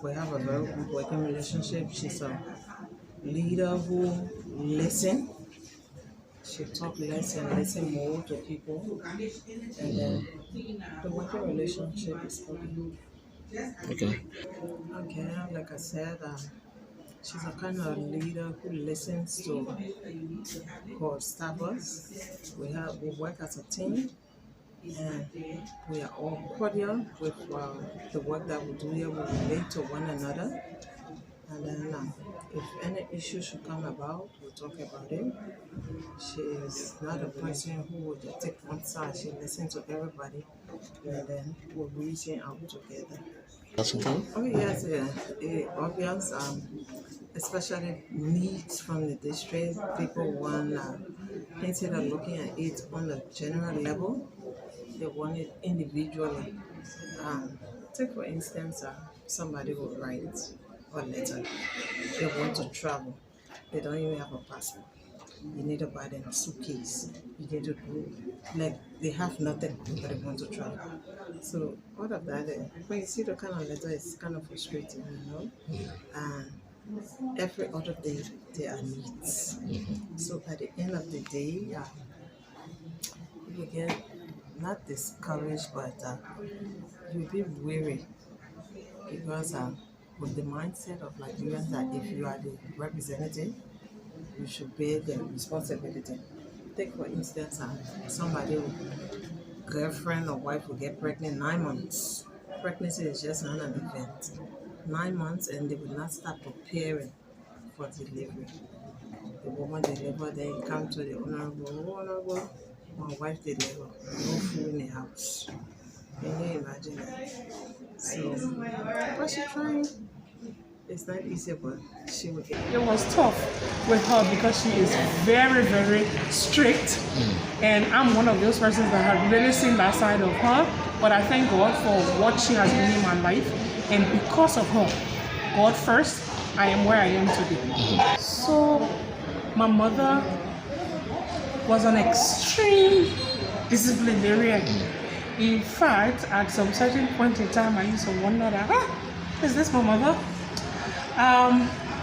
We have a very good working relationship. She's a leader who listens. She talk less and listen more to people, and then the working relationship is cordial. Okay. Okay, like I said, she's a kind of leader who listens to her staffers. We work as a team, and we are all cordial with the work that we do here. We relate to one another, and then if any issue should come about, we talk about it. She is not a person who would just take one side. She listens to everybody, and then we'll reason out together. Oh yes, yeah. Obvious, especially needs from the district. People want instead of looking at it on the general level, they want it individually. Take for instance, somebody will write a letter. They want to travel. They don't even have a passport. You need to buy them a suitcase. You need to do, like, they have nothing, but they want to travel. So all of that, when you see the kind of letter, it's kind of frustrating, you know? And every other day, there are needs. So at the end of the day, you get not discouraged, but you'll be weary because with the mindset of Nigerians that if you are the representative, you should bear the responsibility. Take for instance, somebody, girlfriend or wife will get pregnant 9 months. Pregnancy is just not an event. 9 months and they will not start preparing for delivery. The woman deliver, then you come to the honorable, my wife deliver, no food in the house. Can you imagine that? So, but she's trying. It's not easy, but she will get it. It was tough with her because she is very, very strict. And I'm one of those persons that have really seen that side of her. But I thank God for what she has been in my life. And because of her, God first, I am where I am today. So my mother was an extreme disciplinarian. In fact, at some certain point in time, I used to wonder that, is this my mother?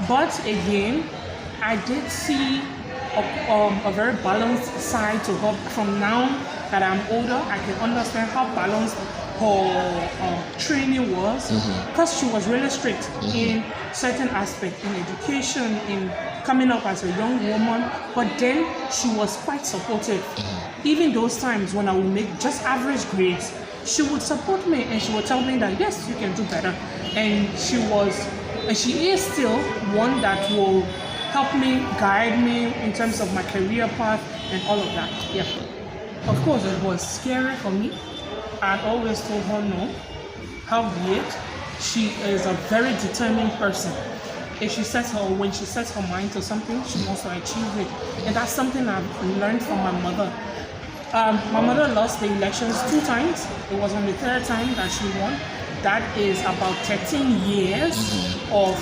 But again, I did see a very balanced side to her. From now that I'm older, I can understand how balanced her training was, because she was really strict in certain aspects, in education, in coming up as a young woman, but then she was quite supportive. Even those times when I would make just average grades, she would support me and she would tell me that yes, you can do better. And she is still one that will help me, guide me in terms of my career path and all of that. Yeah. Of course, it was scary for me. I always told her no. Howbeit, she is a very determined person. When she sets her mind to something, she wants to achieve it. And that's something I've learned from my mother. My mother lost the elections 2 times. It was on the 3rd time that she won. That is about 13 years of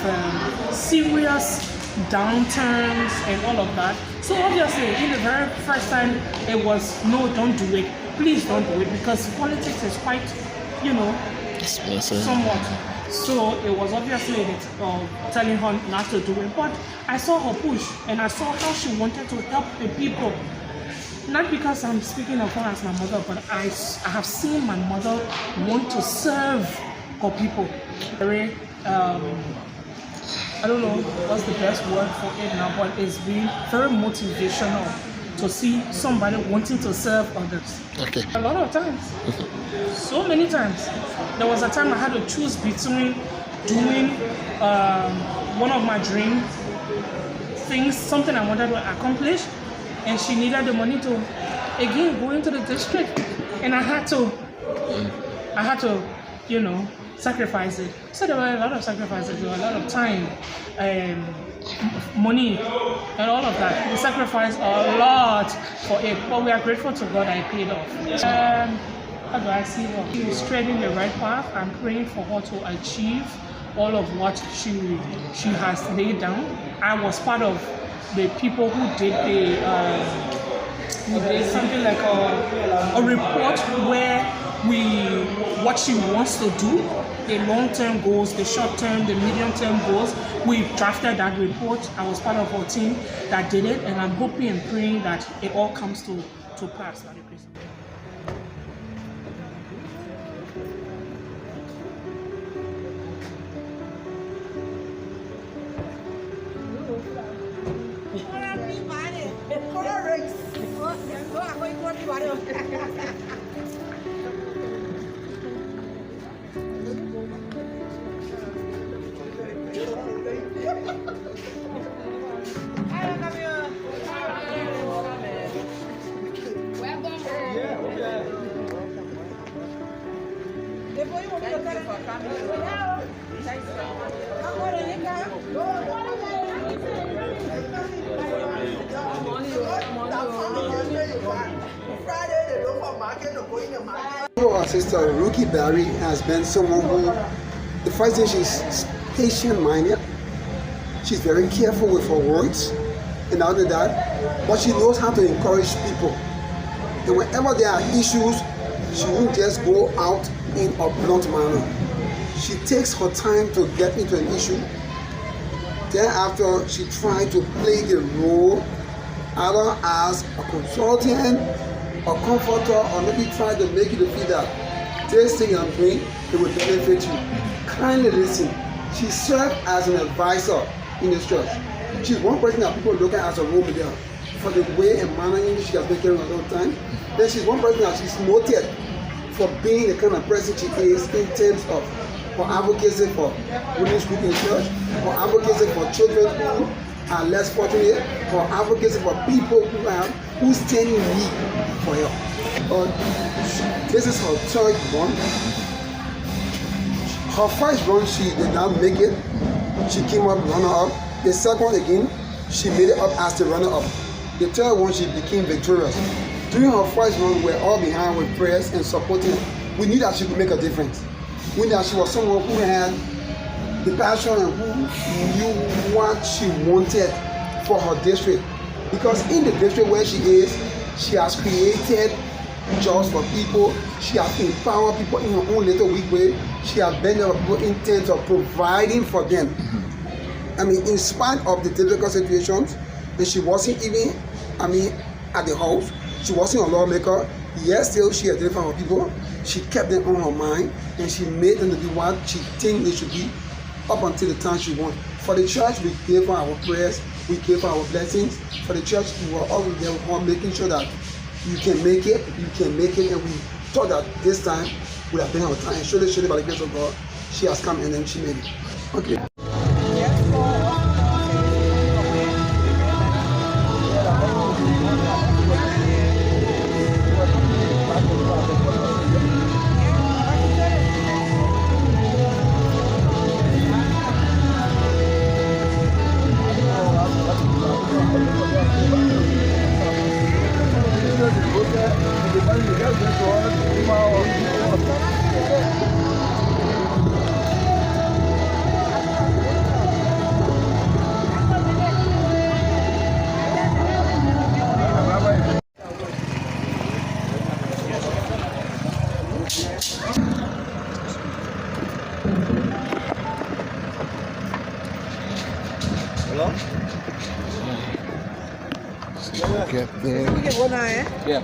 serious downturns and all of that. So obviously, in the very first time, it was, no, don't do it. Please don't do it, because politics is quite, somewhat. So it was obviously telling her not to do it. But I saw her push, and I saw how she wanted to help the people. Not because I'm speaking of her as my mother, but I have seen my mother want to serve her people. Very, I don't know what's the best word for it now, but it's been very motivational to see somebody wanting to serve others. Okay. A lot of times. So many times. There was a time I had to choose between doing one of my dream things, something I wanted to accomplish, and she needed the money to, again, go into the district. And I had to, sacrifice it. So there were a lot of sacrifices, there were a lot of time, money, and all of that. We sacrificed a lot for it, but we are grateful to God that it paid off. How do I see her? She is treading the right path. I'm praying for her to achieve all of what she has laid down. I was part of the people who did something like a report where what she wants to do, the long-term goals, the short-term, the medium-term goals. We drafted that report. I was part of our team that did it, and I'm hoping and praying that it all comes to pass. Our sister Rugie Barry has been someone who, the first thing, she's patient-minded. She's very careful with her words, and other than that, but she knows how to encourage people. And whenever there are issues, she won't just go out in a blunt manner. She takes her time to get into an issue. Thereafter, she tries to play the role either as a consultant, a comforter, or maybe try to make you feel that this thing I'm doing, it will benefit you. Kindly listen. She served as an advisor in this church. She's one person that people look at as a role model for the way and manner in which she has been carrying a long time. Then she's one person that she's noted for being the kind of person she is in terms of her advocacy for women's group in church, her advocacy for children who are less fortunate, her advocacy for people who stand in need for help. This is her third run. Her first run, she did not make it. She came up runner-up. The second one again, she made it up as the runner-up. The third one, she became victorious. During her first run, we were all behind with prayers and supporting her. We knew that she could make a difference. We knew that she was someone who had the passion and who knew what she wanted for her district. Because in the district where she is, she has created jobs for people. She has empowered people in her own little weak way. She has been there for people in terms of providing for them. I mean, in spite of the difficult situations, and she wasn't even, at the house, she wasn't a lawmaker, yet still she had different for people. She kept them on her mind, and she made them to be what she thinks they should be up until the time she wants. For the church, we gave her our prayers, we gave her our blessings. For the church, we were always there making sure that you can make it, and we thought that this time would have been our time. Surely by the grace of God, she has come and then she made it. Okay. Hello? Get there. We get one eye, eh? Yeah.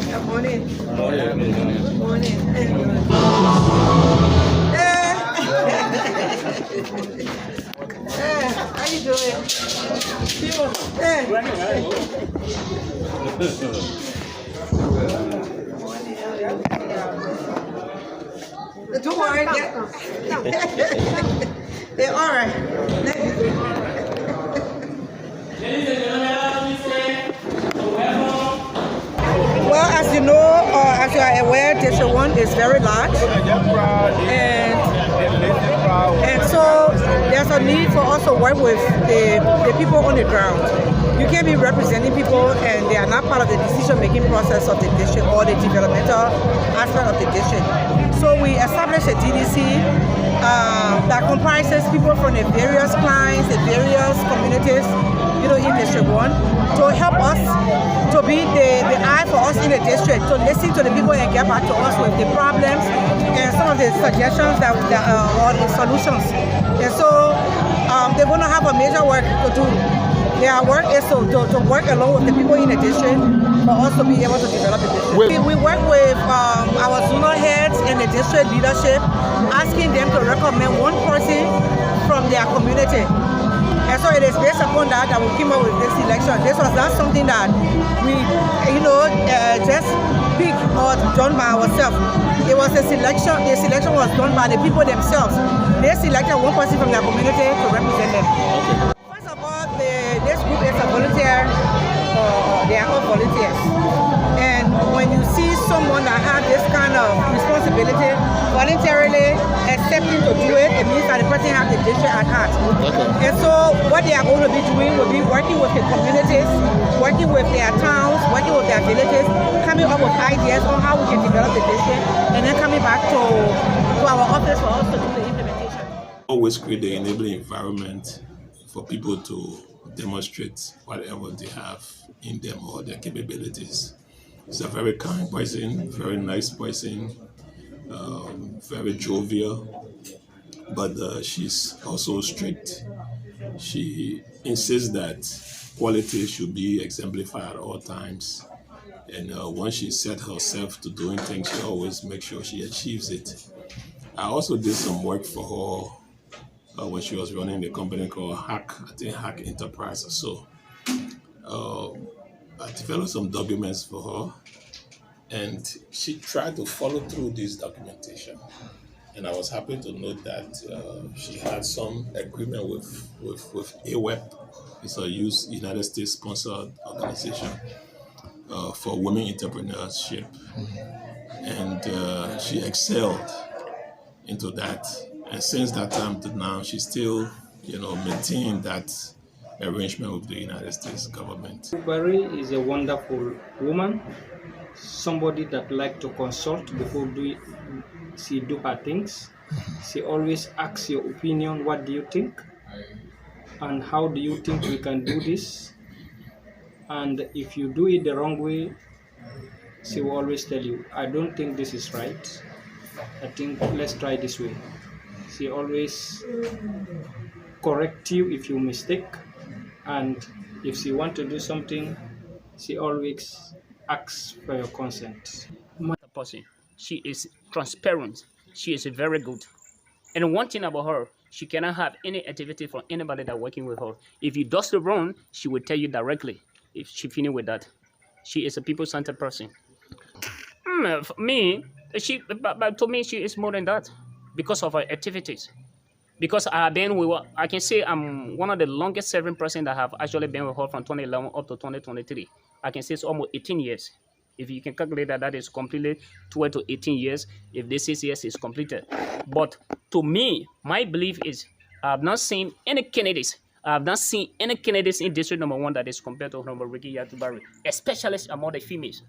Good morning. Good morning. How you doing? Don't worry. They're all right. Well, as you know, as you are aware, District 1 is very large, and so there's a need for us to work with the people on the ground. You can't be representing people and they are not part of the decision-making process of the district or the developmental aspect of the district. So we established a DDC that comprises people from the various clients, the various communities, in District 1, to help us to be the eye for us in the district, to listen to the people and get back to us with the problems and some of the suggestions or the solutions. And so they're going to have a major work to do. Their work is to work along with the people in the district for us to be able to develop the district. We work with our zonal heads and the district leadership, asking them to recommend one person from their community. And so it is based upon that we came up with this selection. This was not something that we, just picked or done by ourselves. It was a selection. The selection was done by the people themselves. They selected one person from their community to represent them. Okay. First of called volunteers. And when you see someone that has this kind of responsibility, voluntarily accepting to do it, it means that the person has the district at heart. Okay. And so what they are going to be doing will be working with the communities, working with their towns, working with their villages, coming up with ideas on how we can develop the district, and then coming back to our office for us to do the implementation. Always create the enabling environment for people to demonstrate whatever they have in them or their capabilities. She's a very kind person, very nice person, very jovial, but she's also strict. She insists that quality should be exemplified at all times. And once she set herself to doing things, she always makes sure she achieves it. I also did some work for her when she was running a company called Hack Enterprise or so. I developed some documents for her, and she tried to follow through this documentation. And I was happy to note that she had some agreement with AWEP. It's a United States sponsored organization for women entrepreneurship. And she excelled into that. And since that time to now, she still, maintained that arrangement with the United States government. Barry is a wonderful woman, somebody that like to consult before she do her things. She always asks your opinion, what do you think? And how do you think we can do this? And if you do it the wrong way, she will always tell you, I don't think this is right. I think let's try this way. She always correct you if you mistake, and if she want to do something, she always asks for your consent. Person. She is transparent. She is very good. And one thing about her, she cannot have any activity from anybody that working with her. If you does the wrong, she will tell you directly. If she finish with that, she is a people-centered person. For me, but to me, she is more than that because of her activities. Because I can say I'm one of the longest serving person that have actually been with her from 2011 up to 2023. I can say it's almost 18 years. If you can calculate that, that is completely 12 to 18 years if this 6 years is completed. But to me, my belief is I have not seen any candidates. I have not seen any candidates in District Number 1 that is compared to Honorable Rugie Yatu, especially among the females.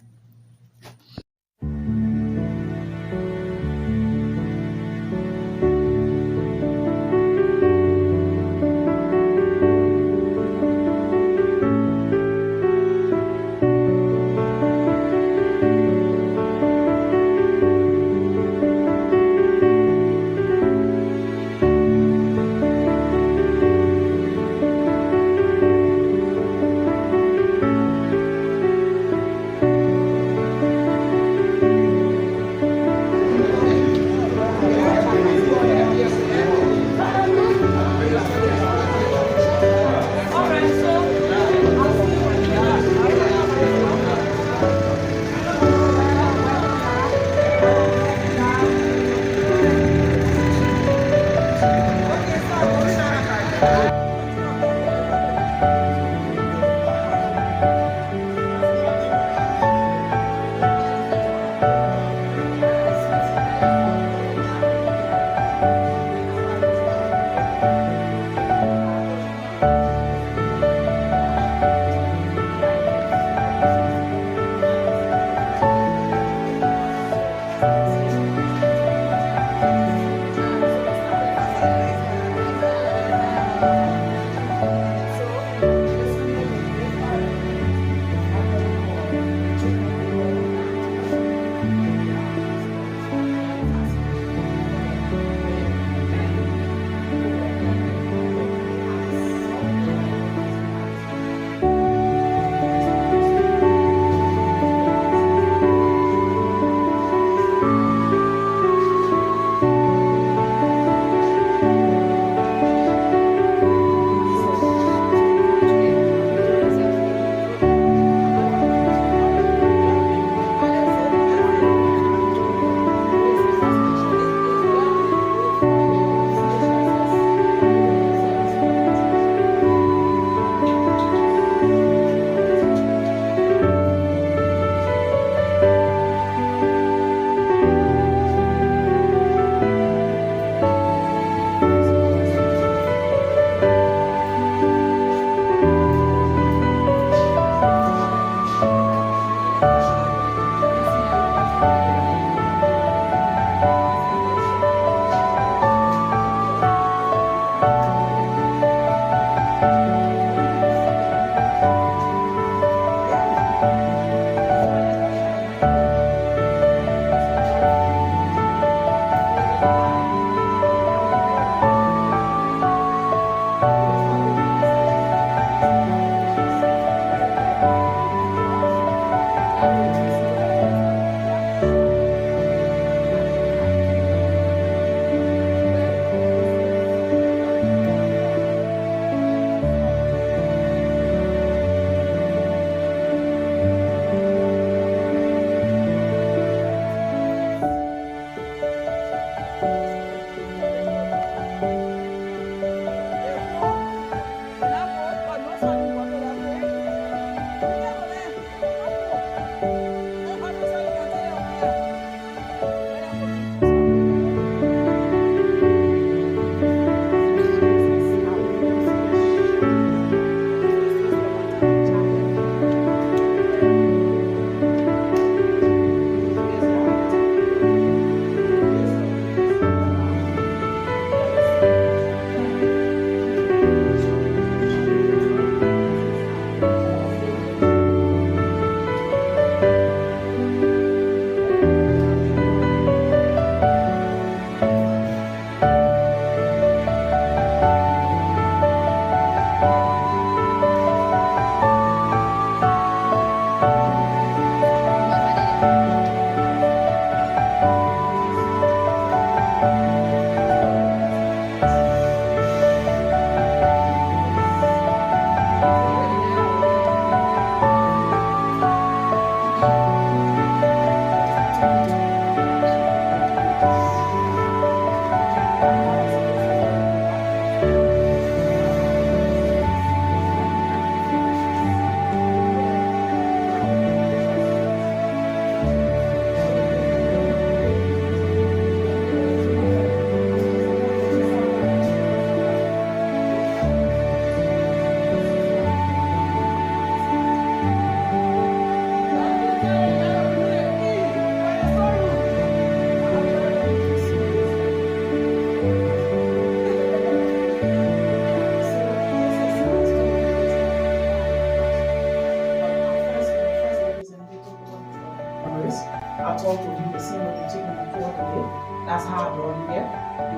talk to him, see him to take him to tour today. That's how I brought him here.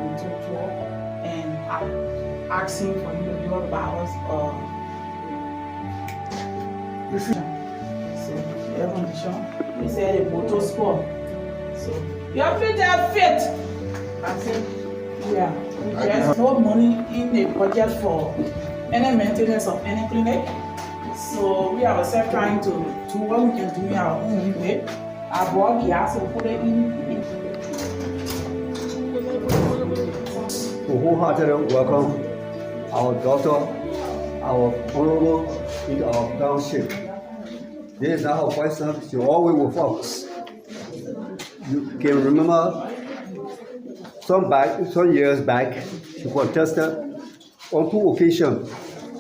We took tour and I asked him for him to do all about us refrigeration. So air condition. He said a motor sport. So you have to have faith. I said, yeah. There's no money in the budget for any maintenance of any clinic. So we ourselves trying to do what we can do in our own way. Our board, he asked to put it in. We wholeheartedly welcome our daughter, our honorable in our township. This is our first time. She always with us. You can remember some years back, she contested on 2 occasions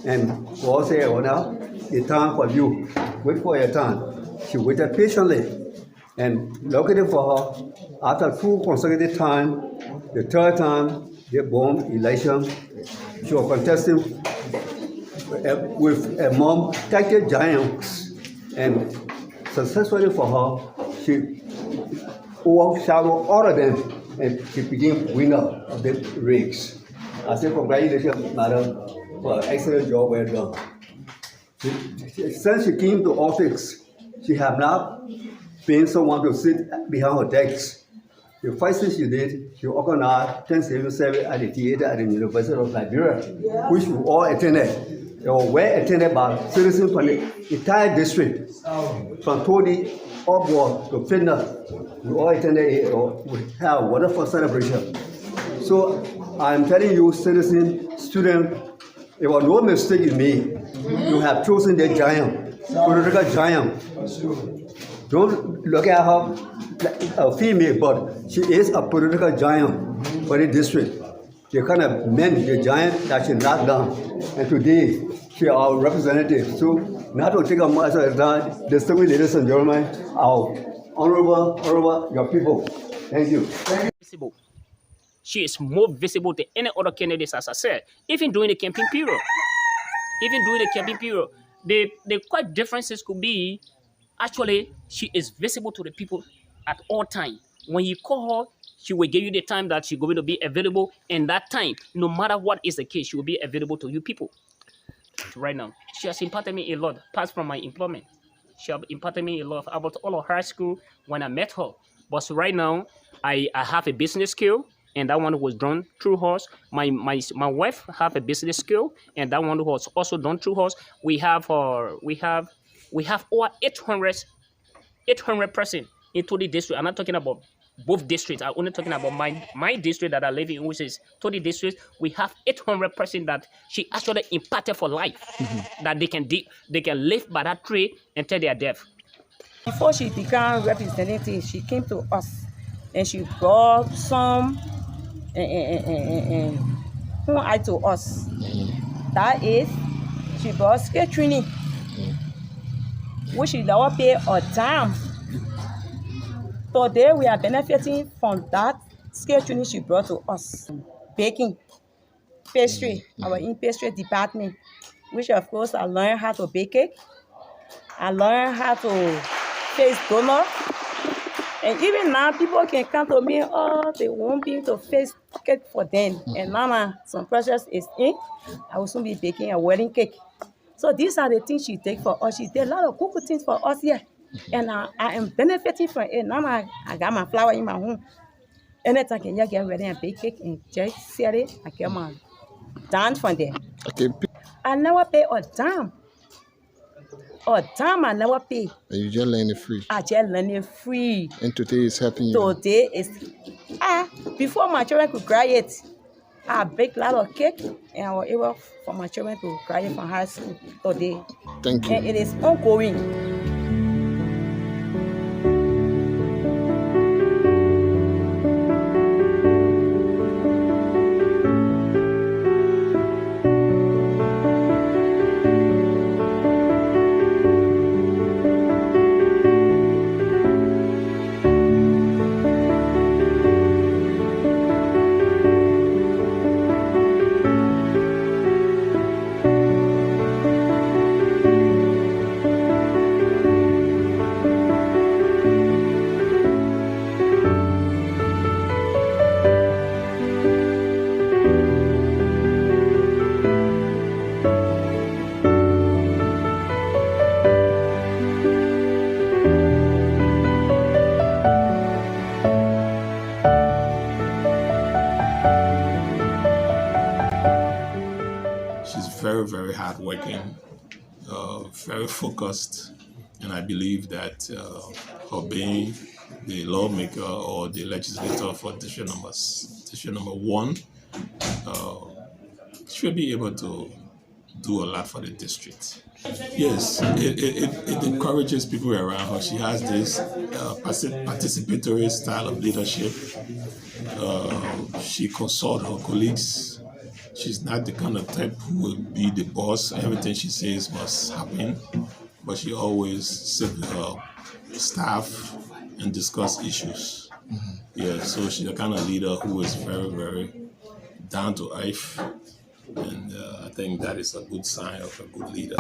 and was say, oh now, it's time for you. Wait for your time. She waited patiently and luckily for her, after 2 consecutive times, the 3rd time, they won election. She was contesting with among Tiger Giants, and successfully for her, she overshadowed all of them, and she became winner of the race. I say congratulations, madam, for an excellent job well done. Since she came to office, she has not been someone to sit behind her desk. The first thing she did, she organized Thanksgiving service at the theater at the University of Liberia, which we all attended. They were well attended by citizens from the entire district, from Todi upward to Fitness. We all attended it. We had a wonderful celebration. So I'm telling you, citizens, students, it was no mistake in me. You have chosen the giant, political giant. Don't look at her a female, but she is a political giant for the district. The kind of men, the giant that she knocked down. And today, she is our representative. So, not to take a much of the time, distinguished ladies and gentlemen, our honorable, your people. Thank you. Visible. She is more visible than any other candidates, as I said, even during the campaign period. The quite differences could be, actually, she is visible to the people at all times. When you call her, she will give you the time that she's going to be available, and that time, no matter what is the case, she will be available to you people. Right now, she has imparted me a lot, apart from my employment. She has imparted me a lot about all of high school when I met her. But right now, I have a business skill, and that one was done through her. My wife have a business skill, and that one was also done through her. We have over 800 person into the district. I'm not talking about both districts. I'm only talking about my district that I live in, which is 30 districts. We have 800 person that she actually imparted for life, that they can live by that tree until they are deaf. Before she became representative, she came to us and she brought some I to us. That is, she brought skill training, which she never pay a dime. Today we are benefiting from that skill training she brought to us. Baking, pastry, our in pastry department, which of course I learned how to bake cake. I learned how to face donut. And even now, people can come to me, oh, they want me to face cake for them. And now some process is in. I will soon be baking a wedding cake. So these are the things she did for us. She did a lot of good things for us here. And I am benefiting from it. Now I got my flour in my home. Anytime I can just get ready and bake cake and just sell it, I get my dime from there. Okay. I never pay a dime. A dime I never pay. And you just learn it free. I just learn it free. And today is helping you. Today is before my children could graduate, I baked a lot of cake and I was able for my children to graduate from high school today. Thank you. And it is ongoing. hardworking, very focused, and I believe that her being the lawmaker or the legislator for district number 1, should be able to do a lot for the district. Yes, it encourages people around her. She has this participatory style of leadership. She consults her colleagues. She's not the kind of type who will be the boss. Everything she says must happen, but she always sit with her staff and discuss issues. Yeah, so she's the kind of leader who is very, very down to earth, and I think that is a good sign of a good leader.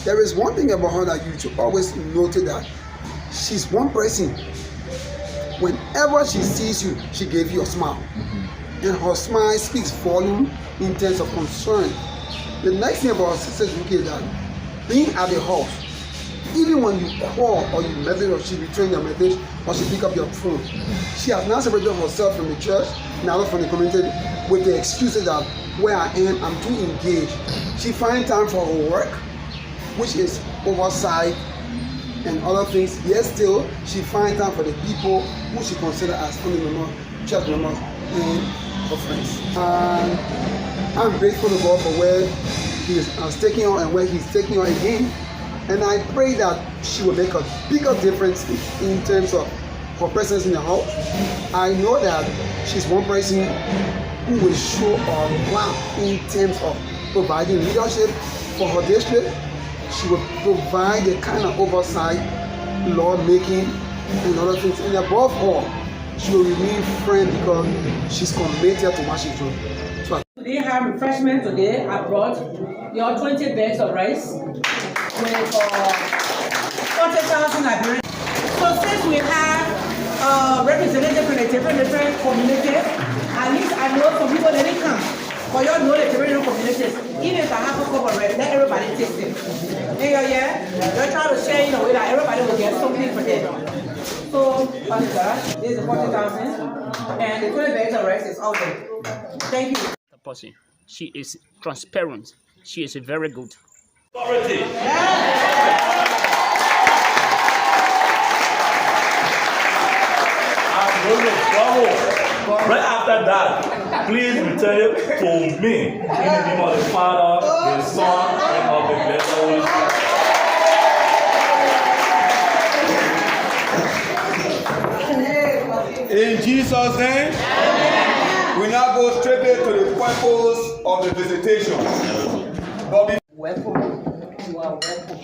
There is one thing about her that you should always note that she's one person. Whenever she sees you, she gives you a smile. And her smile speaks volume in terms of concern. The next thing about her sister Rugie is that being at the house, even when you call or you message or she return your message or she pick up your phone, she has now separated herself from the church, now from the community, with the excuses that where I am, I'm too engaged. She finds time for her work, which is oversight and other things, yet still she finds time for the people who she considers as family members, church members, and her friends. And I'm grateful to God for where He is taking her and where He's taking her again. And I pray that she will make a bigger difference in terms of her presence in the house. I know that she's one person who will show a lot in terms of providing leadership for her district. She will provide the kind of oversight, lawmaking, and other things. And above all, she will remain friend because she's committed to what she's doing. So We have refreshment today. I brought your 20 bags of rice with 40,000 Liberian. So since we have representatives from the different communities, at least I know some people that didn't come. But you all know the different communities. Even if I have a cup of rice, let everybody taste it. Yeah, you're trying to share in a way that everybody will get something for them. So, what is that? This is 40,000, and the 20 bags of rice is out there. Thank you. Person. She is transparent. She is very good. Authority. I'm going to follow. Right after that, please return it to me in the name of the Father, the Son, and of the Blessed Holy Spirit. In Jesus' name, we now go straight to the purpose of the visitation. Welcome. You are welcome.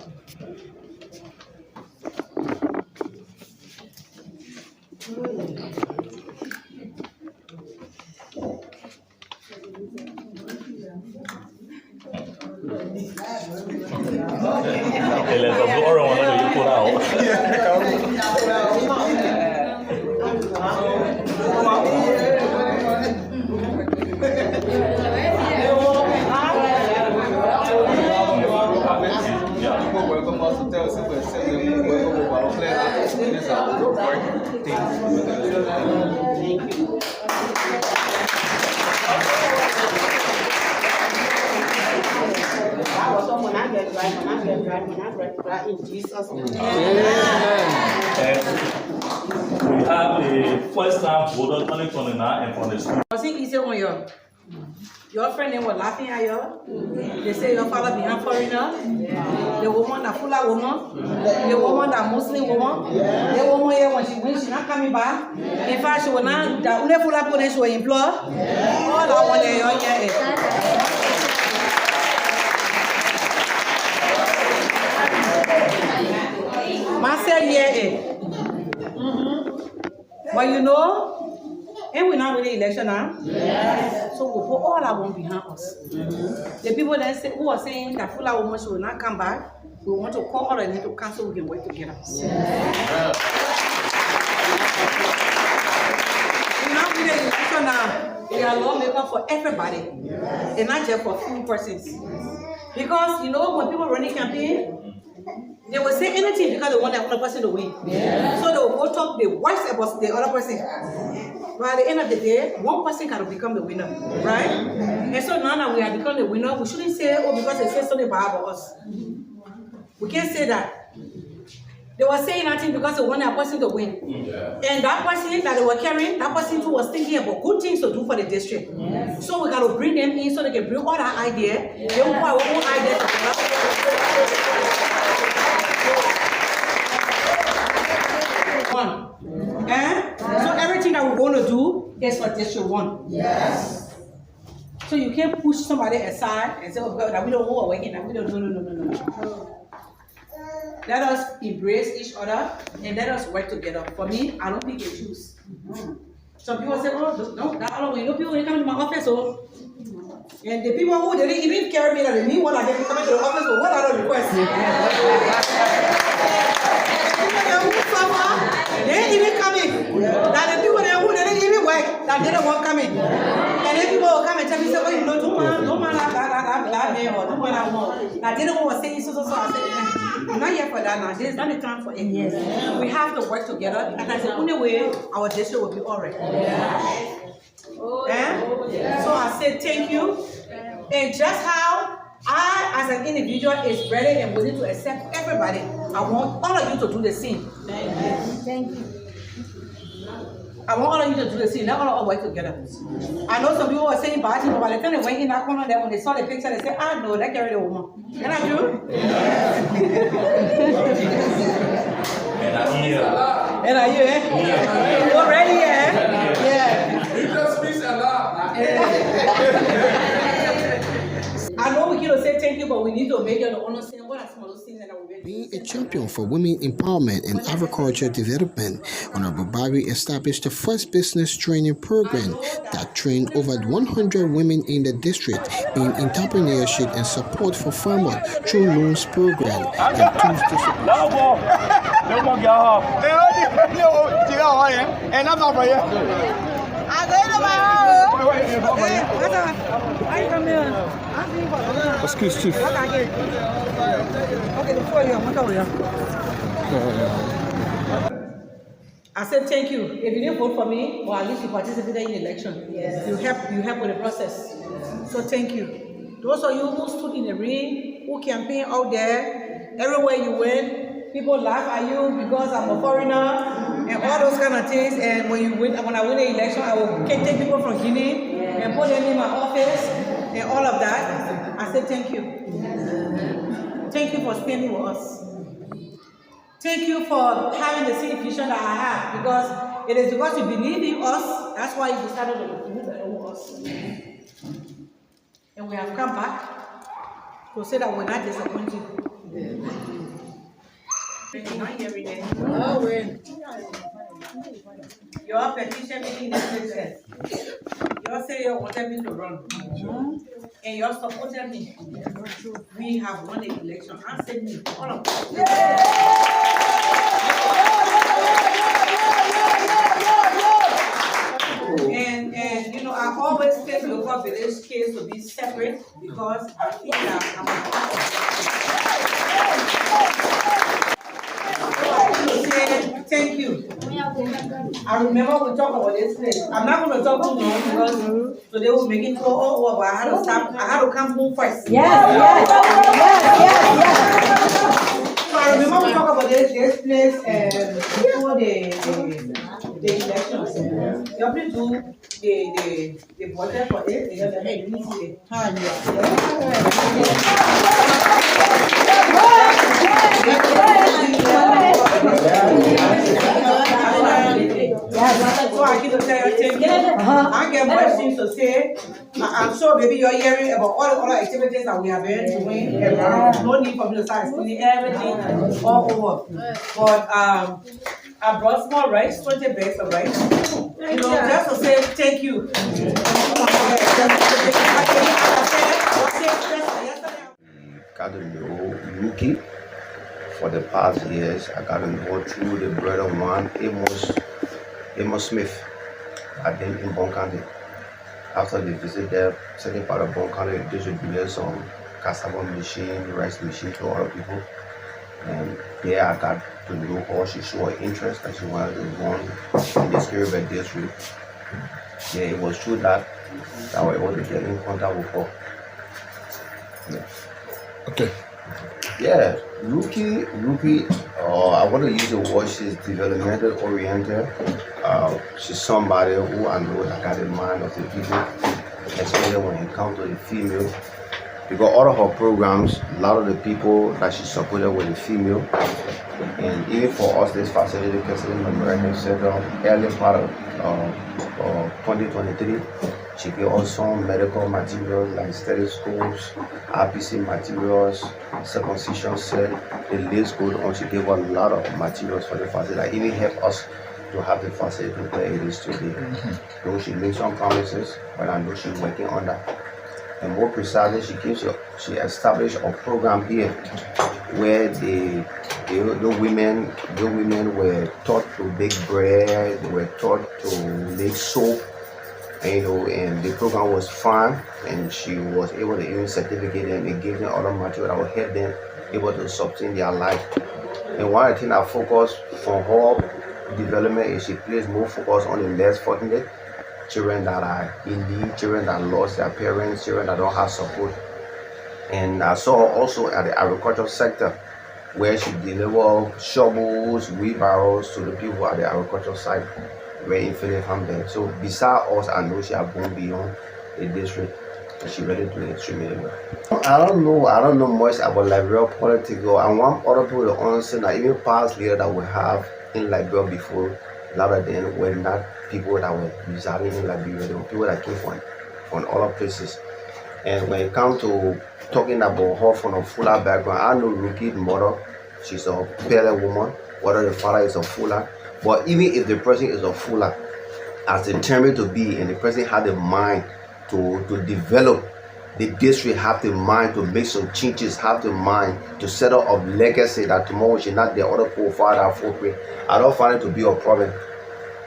Welcome us to tell us if we're saying welcome to our plan. These are the working things. In Jesus' name. And we have the first time voter 2029 and from the school. Was it easy on you? Your friend they were laughing at you. They say your father being a foreigner. The woman, the Fula woman, the woman, the Muslim woman. The woman here when she not coming back. In fact, she will not. The only Fula police will employ. All that one here. But you know, and we not not win the election now? Yes. So we put all our one behind us. The people that say, who are saying that Fula woman should not come back, we want to call all of them to council, we can work together. Yes. We now win the election now. We are lawmakers for everybody, and not just for few persons. Because you know when people running campaign, they will say anything because they want that other person to win. Yeah. So they will go talk the worst about the other person. But at the end of the day, one person can become the winner, right? And so now that we have become the winner, we shouldn't say, oh, because they say something bad about us. We can't say that. They were saying nothing because they want that person to win. Yeah. And that person that they were carrying, that person too was thinking about good things to do for the district. Yes. So we got to bring them in so they can bring all that idea. They will put our own ideas one. So everything that we're going to do is for District 1. Yes. So you can't push somebody aside and say, oh God, that we don't know what we're working, that we don't no. Let us embrace each other and let us work together. For me, I don't pick and choose. Some people say, oh, no, that all you know people when they come to my office, oh. And the people who didn't even carry me that they mean what I get coming to the office, so what are the requests? They ain't even coming. That the people there who didn't even work, that they don't want coming. And then people will come and tell me, say, oh, you know, don't mind that man or don't mind that one. That they don't want to say so. I said, I'm not here for that now. There's not the time for it. Yes. We have to work together. And that's the only way our district will be all right. So I said thank you. And just how I, as an individual, is ready and willing to accept everybody, I want all of you to do the same. Thank you. I want all of you to do the same. Let all of us work together. I know some people were saying bad things, but by the time they went in that corner there, when they saw the picture, they said, ah, no, let's carry the woman. Isn't that true? And are you, eh? You ready, eh? Yeah. You just speak a lot. I know we can't say thank you, but we need to make it to understand what are some of those things that we're going to do. Being a champion for women empowerment and agriculture development, Honorable Barry established the first business training program that trained over 100 women in the district in entrepreneurship and support for farmers through loans program and tools discipline. Excuse Chief. I said thank you. If you didn't vote for me, or at least you participated in the election, yes. you help with the process. So thank you. Those of you who stood in the ring, who campaigned out there, everywhere you went, people laugh at you because I'm a foreigner and all those kind of things. And when I win the election, I will take people from Guinea and put them in my office and all of that. I said thank you. Thank you for standing with us. Thank you for having the same vision that I have, because it is because you believe in us, that's why you decided to move along with us. And we have come back to say that we're not disappointed. You're not hearing it. Oh, well. Your petition meeting the process. You say you wanted me to run. And you supported me. We have won the election. I said me, all of us. And you know, I always take local village case to be separate because I think that I'm a thank you. I remember we talked about this place. I'm not going to talk too long because today we're making it all over. I had to stop. I had to come home first. Yes. So I remember we talked about this place before the elections. You have to do the budget for it. You have to release it. So I give a tell you, I get more things to say. I'm sure maybe you're hearing about all the other activities that we have been doing around. No need for me to start explaining everything all over. But I brought small rice, 20 bags of rice. You know, just to say thank you. Got to know Rugie for the past years. I got to know through the brother one, Amos Smith, I think in Bon County. After they visit there, certain part of Bon County, they distributed some cassava machine, rice machine to other people. And there I got to know her. She showed interest that she wanted to run in the Skirville district. Yeah, it was through that I was able to get in contact with her. Yeah. Okay. Yeah, Rugie, I want to use the word, she's developmental oriented. She's somebody who I know that got the mind of the people, especially when it comes to the female. Because all of her programs, a lot of the people that she supported were the female. And even for us, this facility, Keselin American Center, early part of 2023, she gave us some medical materials like stethoscopes, RPC materials, circumcision set, the list goes on. She gave us a lot of materials for the facility that even helped us to have the facility where it is today. Though she made some promises, but I know she's working on that. And more precisely, she established a program here where the women were taught to bake bread, they were taught to make soap, and the program was fun, and she was able to even certificate them and give them other material that would help them able to sustain their life. And one of the things I focus for her development is she places more focus on the less fortunate children that are in need, children that lost their parents, children that don't have support. And I saw her also at the agricultural sector where she delivered shovels, wheelbarrows to the people at the agricultural site where Infinite Farm there. So beside us, I know she has gone beyond the district and she really doing extremely well. I don't know much about Liberian politics, I want other people to understand that even past leaders that we have in Liberia before, a lot of them were not people that were residing in Liberia, they were people that came from other places. And when it comes to talking about her from a fuller background, I know Rugie's mother, she's a Pele woman, whether the father is a fuller. But even if the person is a fuller, as determined to be, and the person had the mind to develop, the district have the mind to make some changes, have the mind to set up a legacy that tomorrow should not the other co-father appropriate. I don't find it to be a problem.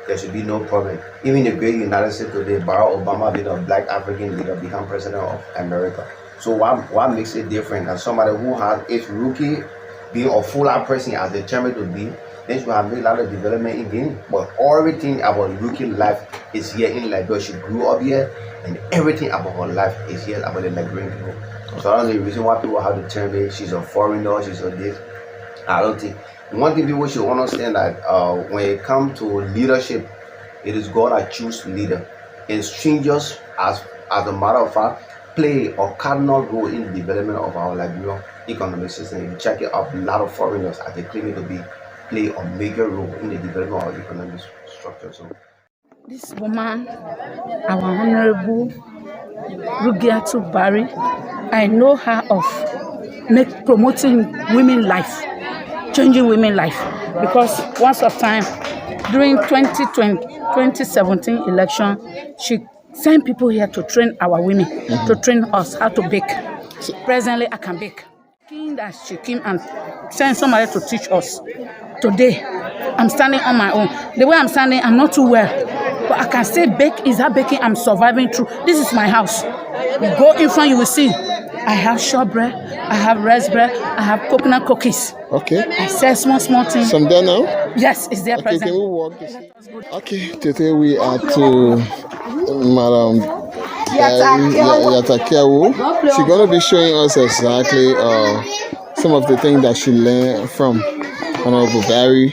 There should be no problem. Even the great United States today, Barack Obama being a black African leader, become president of America. So what makes it different? As somebody who has, if Rugie being a fuller person as determined to be, then she have made a lot of development in Guinea. But everything about Rugie's life is here in Liberia. She grew up here, and everything about her life is here about the Liberian people. So I don't know the reason why people have determined she's a foreigner, she's a this. I don't think. One thing people should understand that when it comes to leadership, it is God that chooses leader. And strangers, as a matter of fact, play a cardinal role in the development of our Liberian economic system. If you check it out, a lot of foreigners are claiming to play a major role in the development of our economic structure. So this woman, our Honorable Yatu Barry, I know her of promoting women's life, changing women's life, because once of time during 2017 election, she sent people here to train our women, to train us how to bake. Presently, I can bake. That she came and sent somebody to teach us. Today, I'm standing on my own. The way I'm standing, I'm not too well, but I can say bake is that baking I'm surviving through. This is my house. You go in front, you will see. I have shortbread, I have rice bread, I have coconut cookies. Okay. I sell small things. Some there now? Yes, it's there present. Can we walk this? Okay, today we are to Madam Yatakewu. She's going to be showing us exactly some of the things that she learned from Honorable Barry.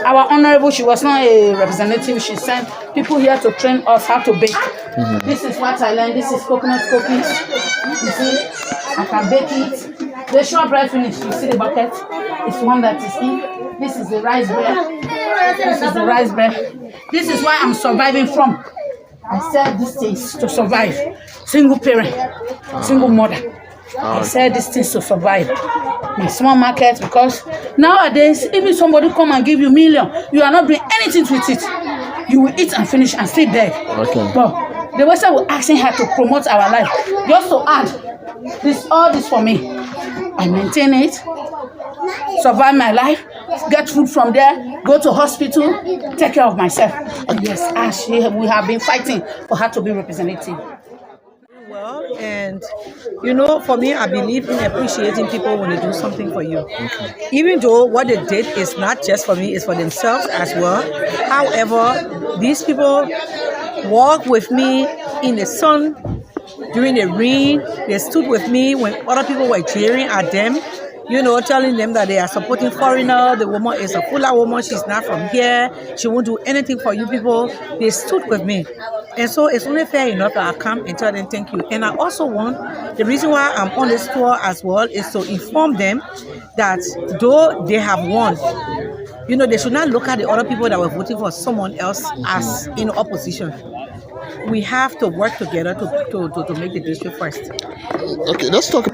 Our Honorable, she was not a representative. She sent people here to train us how to bake. This is what I learned. This is coconut cookies. You see, I can bake it. The shortbread finished. You see the bucket? It's one that is in. This is the rice bread. This is the rice bread. This is why I'm surviving from. I sell these things to survive. Single parent, single mother. I sell these things to survive. my small market, because nowadays, even somebody come and give you million, you are not doing anything with it. You will eat and finish and stay dead. Okay. But the Western will asking her to promote our life, just to add this, all this for me. I maintain it, survive my life, get food from there, go to hospital, take care of myself. And yes, as we have been fighting for her to be representative. Well, and you know, for me, I believe in appreciating people when they do something for you. Even though what they did is not just for me, it's for themselves as well. However, these people walk with me in the sun, during the rain. They stood with me when other people were jeering at them, you know, telling them that they are supporting foreigner. The woman is a Fula woman. She's not from here. She won't do anything for you people. They stood with me. And so it's only fair enough that I come and tell them thank you. And I also want, the reason why I'm on this tour as well is to inform them that though they have won, you know, they should not look at the other people that were voting for someone else as in opposition. We have to work together to make the district first. Okay, let's talk.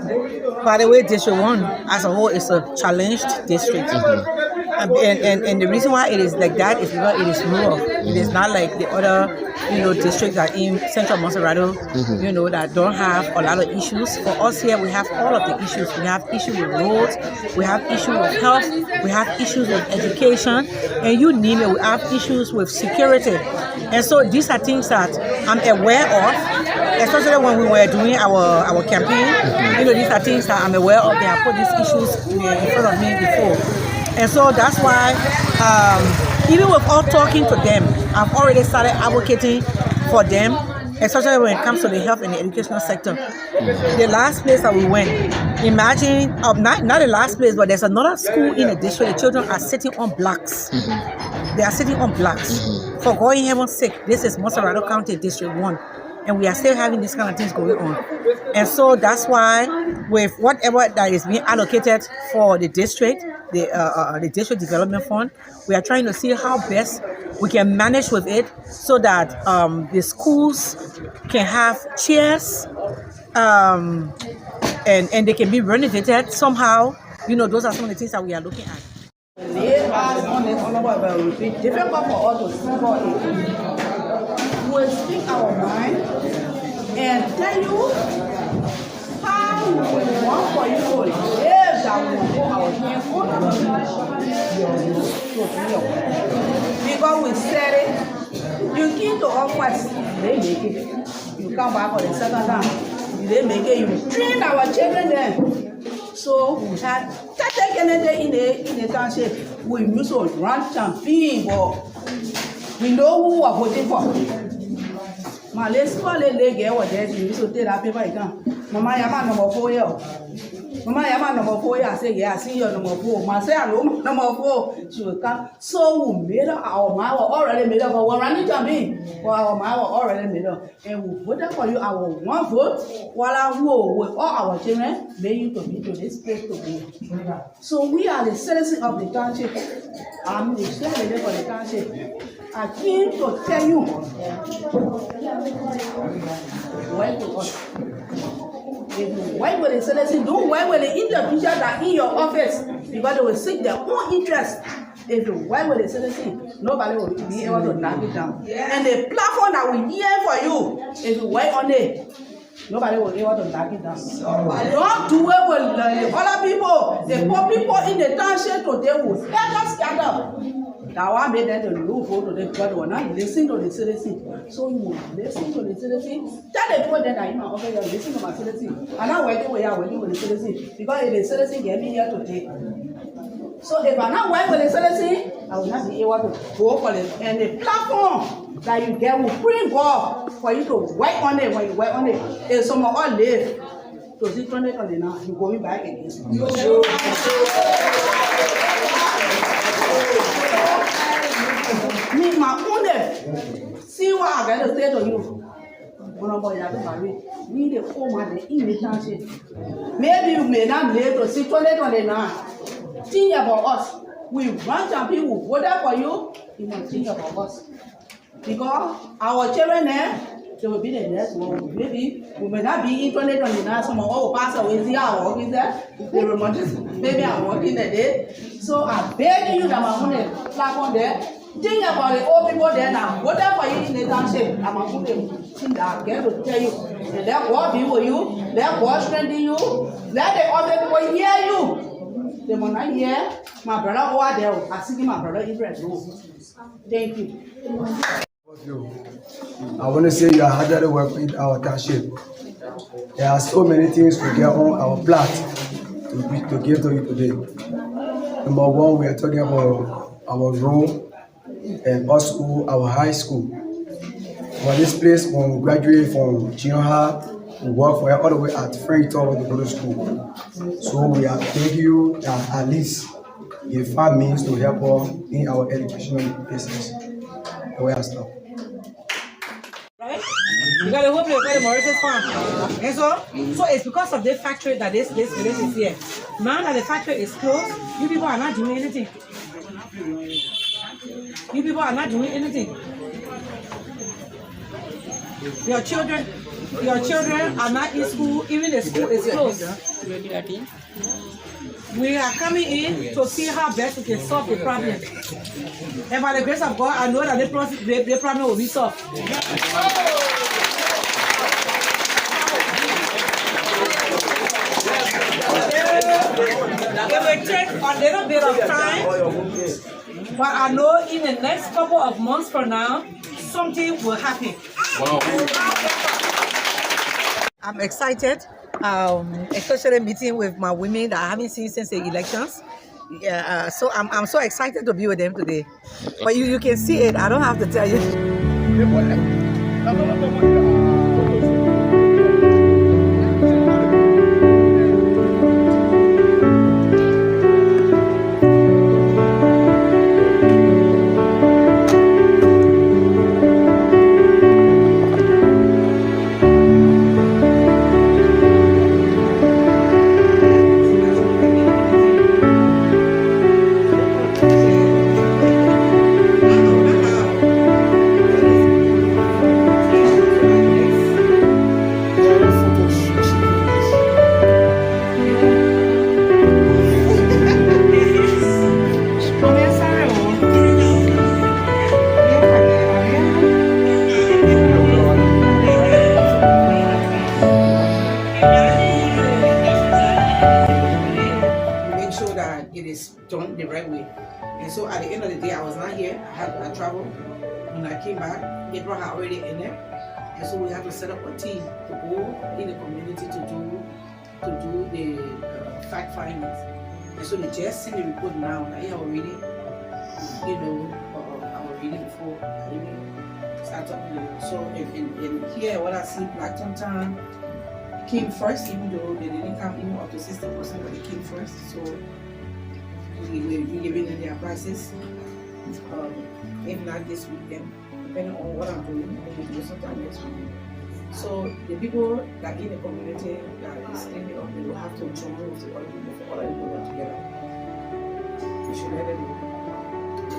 By the way, District 1 as a whole is a challenged district. And the reason why it is like that is because it is rural. It is not like the other, you know, districts that in central Monserrato, you know, that don't have a lot of issues. For us here, we have all of the issues. We have issues with roads, we have issues with health, we have issues with education, and you name it, we have issues with security. And so these are things that I'm aware of, especially when we were doing our campaign. You know, these are things that I'm aware of. They have put these issues in front of me before. And so that's why, even with all talking to them, I've already started advocating for them, especially when it comes to the health and the educational sector. The last place that we went, imagine, not the last place, but there's another school in the district. The children are sitting on blocks. They are sitting on blocks. For going heaven's sake, this is Monserrato County District 1. And we are still having these kind of things going on. And so that's why with whatever that is being allocated for the district, the district development fund, we are trying to see how best we can manage with it so that the schools can have chairs and they can be renovated somehow. You know, those are some of the things that we are looking at. It's difficult for us to speak we speak our mind and tell you how we want for you to live that we will put our hands on. Because we said it, you came to us first, they make it. You come back for the second time, they make it. You train our children then. So we had 30 candidates in the township. We used to run campaign, but we know who we are voting for. My let's call it get what there's you so take that paper again. Mama Yama number 4 year. Mama Yama number 4 year. I say, yeah, I see your number 4. My say hello, number 4. She will come. So we made up our mind already made up, but we're running to me. For our mind already made up. And we voted for you our one vote while I will with all our children may you to be to this place to be. So we are the citizens of the township. I'm the chairman for the township. I came to tell you, work with us. If you work with the citizens, don't work with the individuals that are in your office because they will seek their own interest. If you work with the citizens, nobody will be able to knock it down. And the platform that we here for you, if you work on it, nobody will be able to knock it down. Don't do it with the other people. The poor people in the township today will scatter. Now I made them to move to the God will not listen to the citizens. So you will listen to the citizens. Tell the people that I know okay, you listen to my citizens. And I'm working with the citizens because if the citizens get me here today. So if I'm not working with the citizens, I will not be able to go for it. And the platform that you get will bring God for you to work on it. When you work on it, if someone all live to see 2029, you're going back again. Me, my own see what I'm going to say to you. When I'm going to marry, we the home and the invitation. Maybe you may not live to see 2029. Think about us. We run some people who voted for you. You must think about us. Because our children They will be the next one. Maybe we may not be in 2029. Someone will pass away. See our work is there. They will just maybe I'm working the day. So I beg you that I'm going to clap on there. Think about the old people there now. Whatever you in the township, I'm going to think that I'm going to tell you. And let God be with you. Let God strengthen you. Let the other people hear you. They will not hear my brother over there. I see my brother Israel. Thank you. I want to say you are hardly welcome in our township. There are so many things to get on our plate to give to you today. Number one, we are talking about our road and also our high school. For this place, when we graduate from junior high, we work for it all the way at Frankton to go to school. So we are thanking you that at least you find means to help us in our educational business. The way I stop. You got a whole place where the Mauritius farm. And so it's because of this factory that this village is here. Now that the factory is closed, you people are not doing anything. You people are not doing anything. Your children are not in school, even the school is closed. We are coming in to see how best we can solve the problem. And by the grace of God, I know that the problem will be solved. It will take a little bit of time, but I know in the next couple of months from now, something will happen. Wow. I'm excited, especially meeting with my women that I haven't seen since the elections. Yeah, so I'm so excited to be with them today. But you can see it. I don't have to tell you. Done the right way. And so at the end of the day, I was not here. I traveled. When I came back, April had already in there. And so we had to set up a team to go in the community to do the fact findings. And so they just sent the report now. Like, yeah, already, I was reading before I even start talking to you. So and here, what I see, Blackton Town came first, even though they didn't come even up to 60%, but they came first. So we'll be giving them their prices. If not this weekend, depending on what I'm doing, maybe do sometime next week. So the people that in the community that is cleaning up, they will have to join with the other people for all of them work together. We should let them know.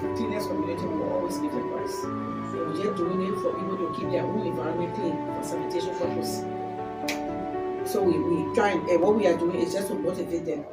The cleanest community will always give the price. So we're just doing it for people to keep their own environment clean for sanitation purpose. So we try and what we are doing is just to motivate them.